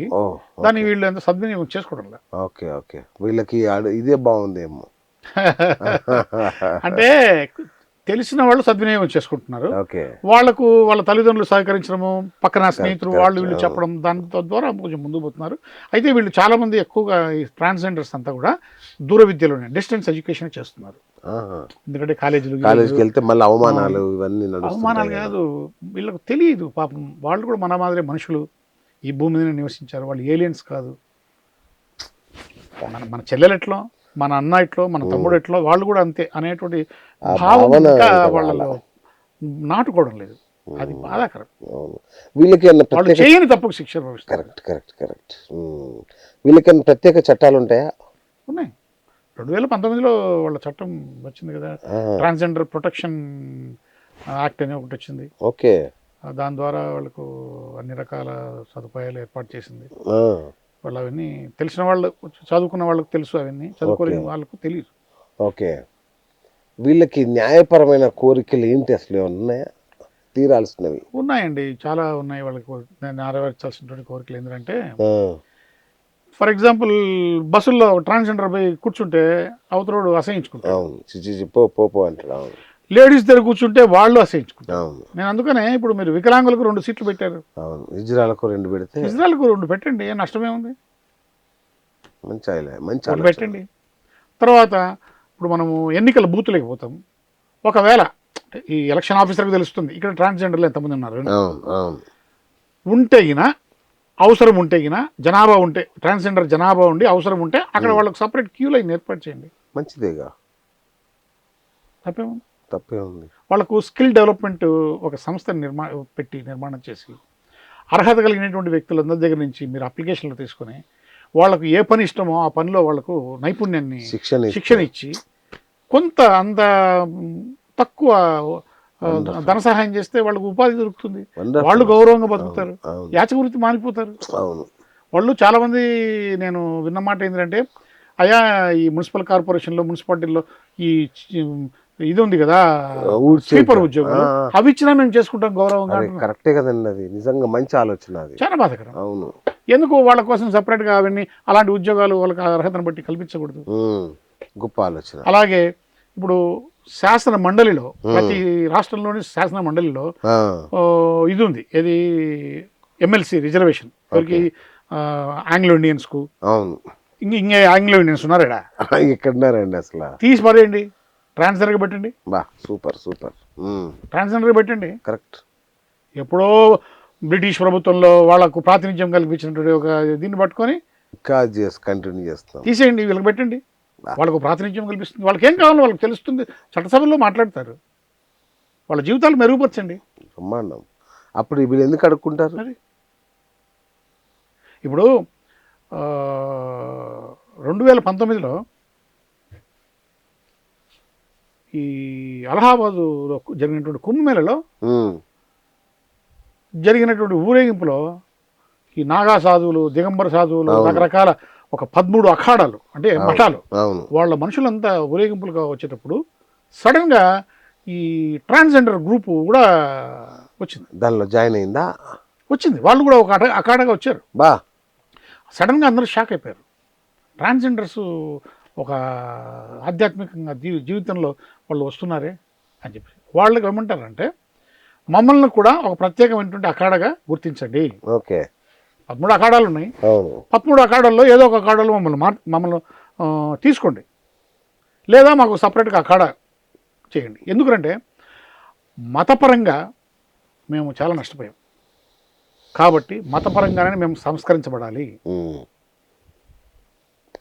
దాన్ని వీళ్ళు ఎంత సద్వినియోగం చేసుకోవడం. ఓకే, వీళ్ళకి ఇదే బాగుందేమో. అంటే తెలిసిన వాళ్ళు సద్వినియోగం చేసుకుంటున్నారు. వాళ్లకు వాళ్ళ తల్లిదండ్రులు సహకరించడము, పక్కన స్నేహితులు వాళ్ళు వీళ్ళు చెప్పడం, దాని ద్వారా కొంచెం ముందుకు పోతున్నారు. అయితే వీళ్ళు చాలా మంది ఎక్కువగా ఈ ట్రాన్స్జెండర్స్ అంతా కూడా దూర విద్యలోనే డిస్టెన్స్ ఎడ్యుకేషన్ చేస్తున్నారు. ఎందుకంటే కాలేజీకి వెళ్తే మళ్ళీ అవమానాలు, ఇవన్నీ అవమానాలు కాదు, వీళ్ళకు తెలియదు పాపం. వాళ్ళు కూడా మన మాదిరి మనుషులు, ఈ భూమి మీద నివసించారు, వాళ్ళు ఏలియన్స్ కాదు. మన మన చెల్లెలు ఎట్లో, మన అన్న ఎట్లో, మన తమ్ముడు ఎట్లో, వాళ్ళు కూడా అంతే అనేటువంటి ఆ భావం భావన ఇంకా ఇంకా వాళ్ళలో నాటుకోవడం లేదు. అది బాధాకరం. అవును. వీళ్ళకి ఏమన్నా వాళ్ళు ప్రత్యేక చేయని తప్పుకు శిక్ష అనుభవిస్తారు. కరెక్ట్ కరెక్ట్ కరెక్ట్ వీళ్ళకి ఏమన్నా ప్రత్యేక చట్టాలు ఉంటాయా? ఉన్నాయి. 2019లో వాళ్ళ చట్టం వచ్చింది కదా, ట్రాన్స్జెండర్ ప్రొటెక్షన్ యాక్ట్ అని ఒకటి వచ్చింది. ఓకే. దాని ద్వారా వాళ్ళకు అన్ని రకాల సదుపాయాలు ఏర్పాటు చేసింది. వాళ్ళు అవన్నీ తెలిసిన వాళ్ళు, చదువుకున్న వాళ్ళకు తెలుసు, అవన్నీ చదువుకోలేని వాళ్ళకు తెలియదు. ఓకే. వీళ్ళకి న్యాయపరమైన కోరికలు ఏంటి, అసలు ఏమన్నా ఉన్నాయా తీరాల్సినవి? ఉన్నాయండి, చాలా ఉన్నాయి. వాళ్ళకు నెరవేర్చాల్సినటువంటి కోరికలు ఏంటంటే, ఫర్ ఎగ్జాంపుల్ బస్సుల్లో ట్రాన్స్జెండర్ పోయి కూర్చుంటే అవతలోడు అసహించుకుంటాడు. అవును, చిచి పో పో పో అంటాడు. అవును. లేడీస్ దగ్గర కూర్చుంటే వాళ్ళు అసహించుకుంటారు. అవును. నేను అందుకనే ఇప్పుడు మీరు వికలాంగులకు 2 సీట్లు పెట్టారు. అవును. ఇజ్రాయల్కు 2 పెడితే, ఇజ్రాయల్కు 2 పెట్టండి, నష్టమే ఉంది. మంచి ఒకటి పెట్టండి. తర్వాత ఇప్పుడు మనము ఎన్నికల బూతులకు పోతాం. ఒకవేళ ఈ ఎలక్షన్ ఆఫీసర్కి తెలుస్తుంది ఇక్కడ ట్రాన్స్జెండర్లు ఎంతమంది ఉన్నారు ఉంటే గిన, అవసరం ఉంటే గిన, జనాభా ఉంటే, ట్రాన్స్జెండర్ జనాభా ఉండి అవసరం ఉంటే అక్కడ వాళ్ళకి సపరేట్ క్యూ లైన్ ఏర్పాటు చేయండి. మంచిదేగా, తప్పే ఉంది. వాళ్ళకు స్కిల్ డెవలప్మెంట్ ఒక సంస్థని నిర్మాణం చేసి అర్హత కలిగినటువంటి వ్యక్తులందరి దగ్గర నుంచి మీరు అప్లికేషన్లు తీసుకొని వాళ్ళకు ఏ పని ఇష్టమో ఆ పనిలో వాళ్ళకు నైపుణ్యాన్ని శిక్షణ ఇచ్చి కొంత అంత తక్కువ ధన సహాయం చేస్తే వాళ్ళకు ఉపాధి దొరుకుతుంది. వాళ్ళు గౌరవంగా బతుకుతారు, యాచవృత్తి మానిపోతారు. వాళ్ళు చాలామంది, నేను విన్న మాట ఏంటంటే, అయా ఈ మున్సిపల్ కార్పొరేషన్లో, మున్సిపాలిటీల్లో ఈ ఇది ఉంది కదా స్వీపర్ ఉద్యోగాలు, అవి ఇచ్చినా మేము చేసుకుంటాం గౌరవంగా. కరెక్టే కదండి, అది నిజంగా మంచి ఆలోచన. అది చాలా బాధకరం. అవును. ఎందుకు వాళ్ళ కోసం సపరేట్గా అవన్నీ అలాంటి ఉద్యోగాలు వాళ్ళకి అర్హతను బట్టి కల్పించకూడదు? గొప్ప ఆలోచన. అలాగే ఇప్పుడు శాసన మండలిలో, ప్రతి రాష్ట్రంలోని శాసన మండలిలో ఇది ఉంది, ఏది ఎమ్మెల్సీ రిజర్వేషన్. ఎవరికి? ఆంగ్లో ఇండియన్స్కు. అవును. ఇంకే ఆంగ్లో ఇండియన్స్ ఉన్నారా? ఎక్కడున్నారండి అసలు? తీసి పడేయండి, ట్రాన్స్జెండర్కి పెట్టండి. Super super. ట్రాన్స్జెండర్కి పెట్టండి. కరెక్ట్. ఎప్పుడో బ్రిటిష్ ప్రభుత్వంలో వాళ్ళకు ప్రాతినిధ్యం కల్పించినటువంటి ఒక దీన్ని పట్టుకొని కంటిన్యూ చేస్తాం, తీసేయండి, వీళ్ళకి పెట్టండి. వాళ్ళకు ప్రాతినిధ్యం కల్పిస్తుంది. వాళ్ళకి ఏం కావాలో వాళ్ళకి తెలుస్తుంది, చట్టసభల్లో మాట్లాడతారు, వాళ్ళ జీవితాలు మెరుగుపరచండి. బ్రహ్మాండం. అప్పుడు వీళ్ళు ఎందుకు అడుక్కుంటారు? అది ఇప్పుడు 2019లో ఈ అలహాబాదులో జరిగినటువంటి కుంభమేళలో జరిగినటువంటి ఊరేగింపులో ఈ నాగా సాధువులు, దిగంబర సాధువులు, రకరకాల ఒక 13 అఖాడాలు, అంటే మఠాలు, వాళ్ళ మనుషులంతా ఊరేగింపులుగా వచ్చేటప్పుడు సడన్గా ఈ ట్రాన్స్జెండర్ గ్రూపు కూడా వచ్చింది. దానిలో జాయిన్ అయిందా? వచ్చింది. వాళ్ళు కూడా ఒక అఖాడాగా వచ్చారు. సడన్గా అందరూ షాక్ అయిపోయారు. ట్రాన్స్జెండర్స్ ఒక ఆధ్యాత్మికంగా జీవితంలో వాళ్ళు వస్తున్నారే అని చెప్పి వాళ్ళకి ఏమంటారంటే, మమ్మల్ని కూడా ఒక ప్రత్యేకమైనటువంటి అఖాడాగా గుర్తించండి. ఓకే. 13 అఖాడాలు ఉన్నాయి. 13 అఖాడాల్లో ఏదో ఒక అఖాడాలో మమ్మల్ని తీసుకోండి, లేదా మాకు సపరేట్గా అఖాడా చేయండి. ఎందుకంటే మతపరంగా మేము చాలా నష్టపోయాం కాబట్టి మతపరంగానే మేము సంస్కరించబడాలి.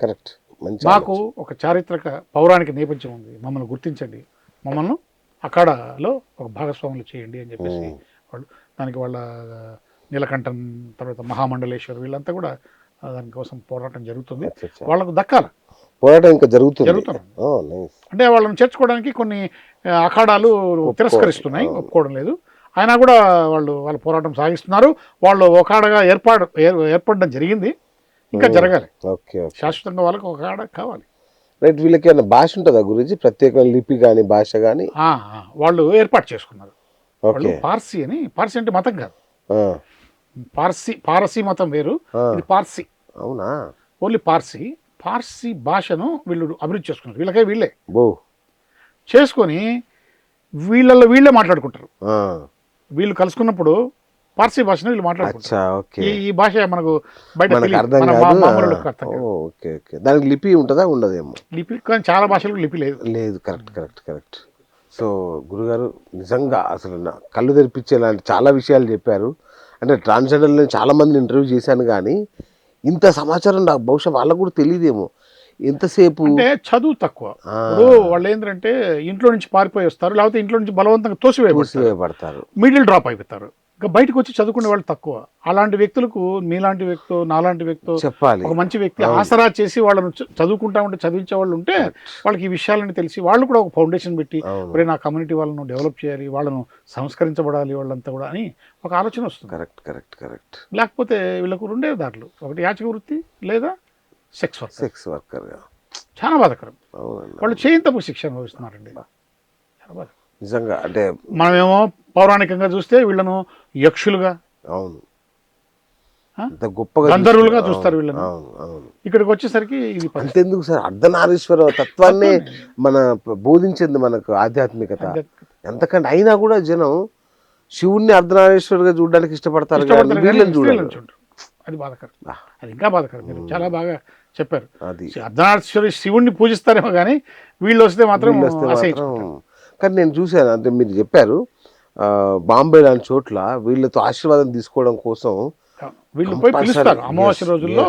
కరెక్ట్. మాకు ఒక చారిత్రక పౌరాణిక నేపథ్యం ఉంది, మమ్మల్ని గుర్తించండి, మమ్మల్ని అఖాడాలో ఒక భాగస్వాములు చేయండి అని చెప్పేసి వాళ్ళు దానికి వాళ్ళ నీలకంఠన్, తర్వాత మహామండలేశ్వర్, వీళ్ళంతా కూడా దానికోసం పోరాటం జరుగుతుంది. వాళ్ళకు దక్కాల పోరాటం ఇంకా జరుగుతుంది. అంటే వాళ్ళని చేర్చుకోవడానికి కొన్ని అఖాడాలు తిరస్కరిస్తున్నాయి, ఒప్పుకోవడం లేదు. అయినా కూడా వాళ్ళ పోరాటం సాగిస్తున్నారు. వాళ్ళు అఖాడాగా ఏర్పడడం జరిగింది, ఇంకా జరగాలి. శాశ్వతంగా వాళ్ళకి ఒక అఖాడా కావాలి. రైట్. వీళ్ళకి ఏమైనా భాష ఉంటుందా గురించి, ప్రత్యేక లిపి కానీ భాష కానీ? వాళ్ళు ఏర్పాటు చేసుకున్నారు. పార్సీ అని, పార్సీ అంటే మతం కాదు, పారసీ మతం వేరు, ఇది పార్సీ. అవునా? ఓన్లీ పార్సీ భాషను వీళ్ళు అభివృద్ధి చేసుకున్నారు. వీళ్ళే చేసుకొని వీళ్ళే మాట్లాడుకుంటారు. వీళ్ళు కలుసుకున్నప్పుడు పార్సీ భాషను వీళ్ళు మాట్లాడుకుంటారు. ఈ భాష మనకు బయట దానికి లిపి ఉంటుందా? ఉండదేమో లిపి, కానీ చాలా భాషలకు లిపి లేదు. కరెక్ట్. సో గురుగారు, నిజంగా అసలు కళ్ళు తెరిపించేలాంటి చాలా విషయాలు చెప్పారు. అంటే ట్రాన్స్జెండర్ని చాలామందిని ఇంటర్వ్యూ చేశాను కానీ ఇంత సమాచారం నాకు బహుశా వాళ్ళకు కూడా తెలియదేమో. ఎంతసేపు అంటే చదువు తక్కువ. ఇప్పుడు వాళ్ళు ఏంటంటే ఇంట్లో నుంచి పారిపోయి వస్తారు, లేకపోతే ఇంట్లో నుంచి బలవంతంగా తోసివేయబడతారు, మిడిల్ డ్రాప్ అయిపోతారు. ఇంకా బయటకు వచ్చి చదువుకునే వాళ్ళు తక్కువ. అలాంటి వ్యక్తులకు మీలాంటి వ్యక్తి, నాలాంటి వ్యక్తి, చెప్పాలి, ఒక మంచి వ్యక్తి ఆసరా చేసి వాళ్ళను చదువుకుంటా ఉంటే, చదివించే వాళ్ళు ఉంటే వాళ్ళకి ఈ విషయాలని తెలిసి వాళ్ళు కూడా ఒక ఫౌండేషన్ పెట్టి ఒరే నా కమ్యూనిటీ వాళ్ళను డెవలప్ చేయాలి, వాళ్ళను సంస్కరించబడాలి వాళ్ళంతా కూడా అని ఒక ఆలోచన వస్తుంది. Correct correct correct. లేకపోతే వీళ్ళకు రెండే దారులు, ఒకటి యాచక వృత్తి లేదా సెక్స్ వర్కర్గా. చాలా బాధాకరం. వాళ్ళు చేయని తప్పు శిక్ష అనుభవిస్తున్నారండి. చాలా బాధ నిజంగా. అంటే మనమేమో పౌరాణికంగా చూస్తే వీళ్ళను యక్షులుగా, అవును, గొప్పగా గంధర్వులుగా చూస్తారు వీళ్ళను. ఇక్కడికి వచ్చేసరికి ఇది అంతెందుకు సార్, అర్ధనారీశ్వర తత్వాన్ని మన బోధించింది మనకు ఆధ్యాత్మికత. ఎంతకంటే అయినా కూడా జనం శివుణ్ణి అర్ధనారీశ్వరుగా చూడడానికి ఇష్టపడతారు, వీళ్ళని చూడాలి. అది బాధకరం. అది ఇంకా బాధకరం. మీరు చాలా బాగా చెప్పారు. అర్ధనారీశ్వరి శివుణ్ణి పూజిస్తారేమో కానీ వీళ్ళు వస్తే మాత్రం. కానీ నేను చూశాను, అంటే మీరు చెప్పారు బాంబే లాంటి చోట్ల వీళ్ళతో ఆశీర్వాదం తీసుకోవడం కోసం వీళ్ళు పోయి పిలుస్తారు అమావాస్య రోజుల్లో.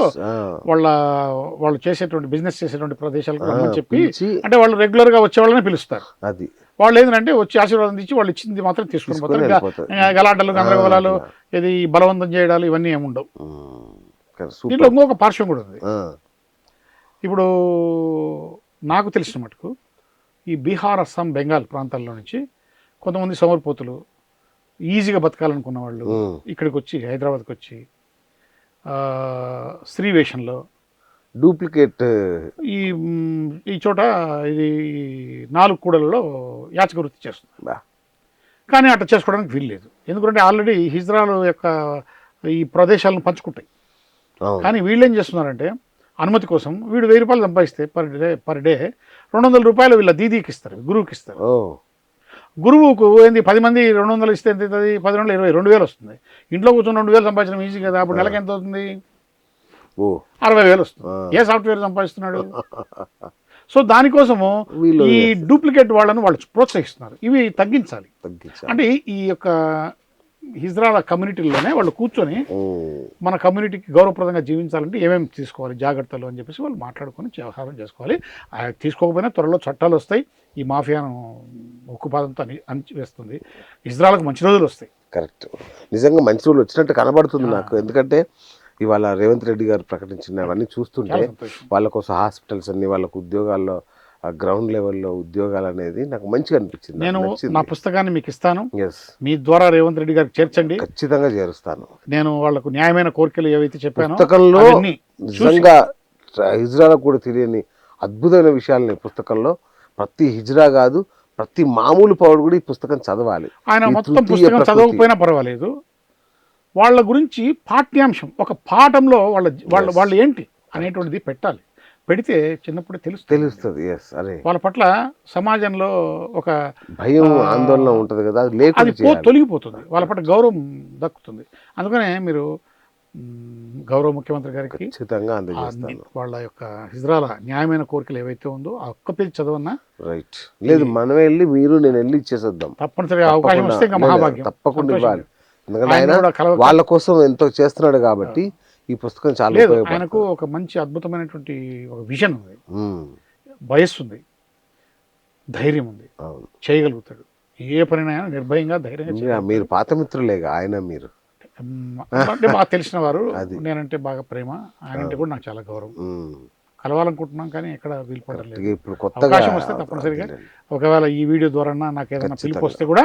వాళ్ళు చేసేటువంటి బిజినెస్ చేసేటువంటి ప్రదేశాలకు రమ్మని చెప్పి, అంటే వాళ్ళు రెగ్యులర్ గా వచ్చే వాళ్ళని పిలుస్తారు. అది వాళ్ళు ఏంటంటే వచ్చి ఆశీర్వాదం ఇచ్చి వాళ్ళు ఇచ్చింది మాత్రం తీసుకుని పోతారు. గలాటలు, గందరగోళాలు, ఇది బలవంతం చేయడాలు ఇవన్నీ ఏముండవు. దీంట్లో ఇంకొక పార్శ్వం కూడా ఉంది. ఇప్పుడు నాకు తెలిసిన మటుకు ఈ బీహార్, అస్సాం, బెంగాల్ ప్రాంతాల్లో నుంచి కొంతమంది సోమరిపోతులు ఈజీగా బతకాలనుకున్న వాళ్ళు ఇక్కడికి వచ్చి, హైదరాబాద్కి వచ్చి స్త్రీ వేషంలో డూప్లికేట్ ఈ చోట ఇది 4 కూడలలో యాచక వృత్తి చేస్తుంది. కానీ అట్లా చేసుకోవడానికి వీల్లేదు. ఎందుకంటే ఆల్రెడీ హిజ్రాల యొక్క ఈ ప్రదేశాలను పంచుకుంటాయి. కానీ వీళ్ళు ఏం చేస్తున్నారంటే అనుమతి కోసం వీడు 1000 రూపాయలు సంపాదిస్తే పర్ డే 200 రూపాయలు వీళ్ళ దీదీకి ఇస్తారు, గురువుకి ఇస్తారు. గురువుకు ఏంది 10 మంది 200 ఇస్తే ఎంత అవుతుంది? 10 2 20, 2000 వస్తుంది. ఇంట్లో కూర్చొని 2000 సంపాదించడం ఈజీ కదా. అప్పుడు నెలకి ఎంత అవుతుంది? 60,000 వస్తుంది. ఏ సాఫ్ట్వేర్ సంపాదిస్తున్నాడు? సో దానికోసము ఈ డూప్లికేట్ వాళ్ళను వాళ్ళు ప్రోత్సహిస్తున్నారు. ఇవి తగ్గించాలి. అంటే ఈ యొక్క హిజ్రాల కమ్యూనిటీలోనే వాళ్ళు కూర్చొని మన కమ్యూనిటీకి గౌరవప్రదంగా జీవించాలంటే ఏమేమి తీసుకోవాలి జాగ్రత్తలు అని చెప్పేసి వాళ్ళు మాట్లాడుకొని వ్యవహారం చేసుకోవాలి. తీసుకోకపోయినా త్వరలో చట్టాలు వస్తాయి. ఈ మాఫియాను ఉక్కుపాదంతో అణిచివేస్తుంది. ఇజ్రాయల్కి మంచి రోజులు వస్తాయి. కరెక్ట్, నిజంగా మంచి రోజులు వచ్చినట్టు కనబడుతుంది నాకు. ఎందుకంటే ఇవాళ రేవంత్ రెడ్డి గారు ప్రకటించినవన్నీ చూస్తుంటే వాళ్ళ కోసం హాస్పిటల్స్ అన్ని, వాళ్ళకు ఉద్యోగాల్లో గ్రౌండ్ లెవెల్లో ఉద్యోగాలు అనేది నాకు మంచిగా అనిపించింది. నేను నా పుస్తకాన్ని మీకు ఇస్తాను, మీ ద్వారా రేవంత్ రెడ్డి గారికి చేర్చండి. ఖచ్చితంగా చేరుస్తాను. నేను వాళ్ళకు న్యాయమైన కోరికలు ఏవైతే చెప్పానో పుస్తకంలో నిజంగా హిజ్రాలో కూడా తెలియని అద్భుతమైన విషయాలని పుస్తకంలో ప్రతి హిజ్రా కాదు, ప్రతి మామూలు పౌరుడు కూడా ఈ పుస్తకం చదవాలి. ఆయన మొత్తం పుస్తకం చదవకపోయినా పర్వాలేదు, వాళ్ళ గురించి పాఠ్యాంశం ఒక పాఠంలో వాళ్ళు ఏంటి అనేటువంటిది పెట్టాలి. పెడితే చిన్నప్పుడే తెలుస్తుంది. వాళ్ళ పట్ల సమాజంలో ఒక భయం, ఆందోళన ఉంటుంది కదా, అది తొలగిపోతుంది. వాళ్ళ పట్ల గౌరవం దక్కుతుంది. అందుకనే మీరు గౌరవ ముఖ్యమంత్రి గారికి ఖచ్చితంగా అందజేస్తాను. వాళ్ళ యొక్క హిజ్రాల న్యాయమైన కోరికలు ఏవైతే ఉందో ఆ ఒక్క పేజీ చదవన్నా. రైట్, లేదు మనమే వెళ్ళి నేను వెళ్ళి ఇచ్చేసేద్దాం. తప్పనిసరిగా అవకాశం వస్తే ఇంకా మహాభాగ్యం. తప్పకుండా ఇవ్వాలి. ఎందుకంటే ఆయన వాళ్ళ కోసం ఎంతో చేస్తున్నాడు కాబట్టి ఈ పుస్తకం చాలా ఉపయోగపడుతుంది. ఆయనకు ఒక మంచి అద్భుతమైనటువంటి ఒక విజన్ ఉంది, వయస్సు ఉంది, ధైర్యం ఉంది, చేయగలుగుతాడు ఏ పనినైనా నిర్భయంగా, ధైర్యంగా. మీరు పాత మిత్రులేగా ఆయన, మీరు అంటే బాగా తెలిసిన వారు. నేనంటే బాగా ప్రేమ, ఆయనంటే కూడా నాకు చాలా గౌరవం. కలవాలనుకుంటున్నాం కానీ ఎక్కడ వీలు పడలేదు. ఇప్పుడు కొత్తగా అవకాశం వస్తే తప్పనిసరిగా, ఒకవేళ ఈ వీడియో ద్వారా నాకు ఏదైనా పిలుపు వస్తే కూడా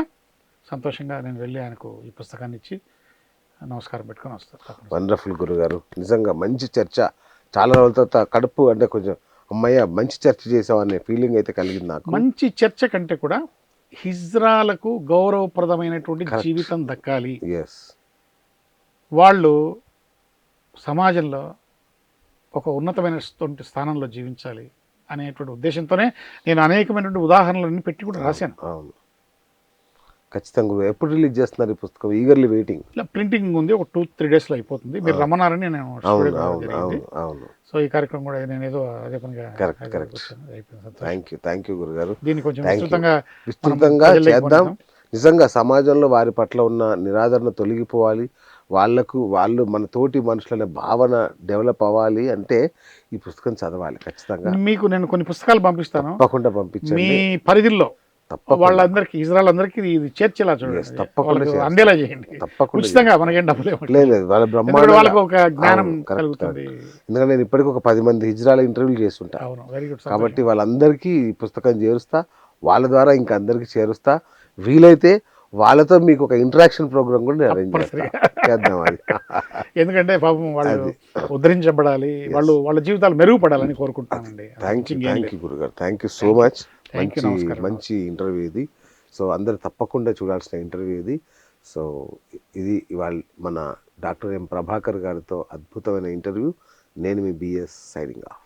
సంతోషంగా నేను వెళ్ళి ఆయనకు ఈ పుస్తకాన్ని ఇచ్చి నమస్కారం పెట్టుకొని వస్తాను. వండర్ఫుల్ గురుగారు, నిజంగా మంచి చర్చ. చాలా రోజుల తర్వాత కడుపు అంటే కొంచెం అమ్మయ్య మంచి చర్చ చేసామనే ఫీలింగ్ అయితే కలిగింది నాకు. మంచి చర్చ కంటే కూడా హిజ్రాలకు గౌరవప్రదమైనటువంటి జీవితం దక్కాలి, వాళ్ళు సమాజంలో ఒక ఉన్నతమైనటువంటి స్థానంలో జీవించాలి అనేటువంటి ఉద్దేశంతోనే నేను అనేకమైనటువంటి ఉదాహరణలన్నీ పెట్టి కూడా రాశాను. అవును, ఖచ్చితంగా. ఎప్పుడు రిలీజ్ చేస్తున్నారు ఈ పుస్తకం? Eagerly waiting. ప్రింటింగ్ ఉంది, ఒక 2-3 డేస్లో అయిపోతుంది. మీరు రమ్మన్నారని నేను సో ఈ కార్యక్రమం కూడా నేను ఏదో అదే పనిగా. థ్యాంక్ యూ గురుగారు. దీన్ని కొంచెం విస్తృతంగా చేద్దాం. నిజంగా సమాజంలో వారి పట్ల ఉన్న నిరాదరణ తొలగిపోవాలి, వాళ్ళు మన తోటి మనుషులనే భావన డెవలప్ అవ్వాలి అంటే ఈ పుస్తకం చదవాలి ఖచ్చితంగా. మీకు నేను కొన్ని పుస్తకాలు పంపిస్తాను, తప్పకుండా మీ పంపించండి. పరిధిలో తప్పకుండా వాళ్ళందరికీ, ఇజ్రాయల్ అందరికీ ఇది చేర్చేలా Yes, చూడండి, తప్పకుండా వాళ్ళకి చేస్తాను. అందేలా చేయండి. తప్పకుండా ఉచితంగా మనకేం డబ్బులు ఇవ్వండి. లేదు లేదు, వాళ్ళ ఎందుకంటే బ్రహ్మాండంగా. వాళ్ళకి ఒక జ్ఞానం అవును, correct, కలుగుతుంది. ఎందుకంటే నేను ఇప్పటికి ఒక 10 మంది హిజ్రాల ఇంటర్వ్యూలు చేస్తుంటా అవును, వెరీ గుడ్. కాబట్టి వాళ్ళందరికీ ఈ పుస్తకం చేరుస్తా, వాళ్ళ ద్వారా ఇంకా అందరికీ చేరుస్తా. వీలైతే వాళ్ళతో మీకు ఒక ఇంటరాక్షన్ ప్రోగ్రామ్ కూడా నేను అరేంజ్ చేద్దాం అది. ఎందుకంటే పాపం వాళ్ళు ఉద్ధరించబడాలి, వాళ్ళ జీవితాలు మెరుగుపడాలని కోరుకుంటున్నానండి. థ్యాంక్ యూ గురుగారు, థ్యాంక్ యూ సో మచ్. మంచి నమస్కారం. మంచి ఇంటర్వ్యూ ఇది. సో అందరు తప్పకుండా చూడాల్సిన ఇంటర్వ్యూ ఇది. సో ఇది ఇవాళ మన డాక్టర్ ఎం ప్రభాకర్ గారితో అద్భుతమైన ఇంటర్వ్యూ. నేను మీ బిఎస్ సైనింగ్ ఆఫ్.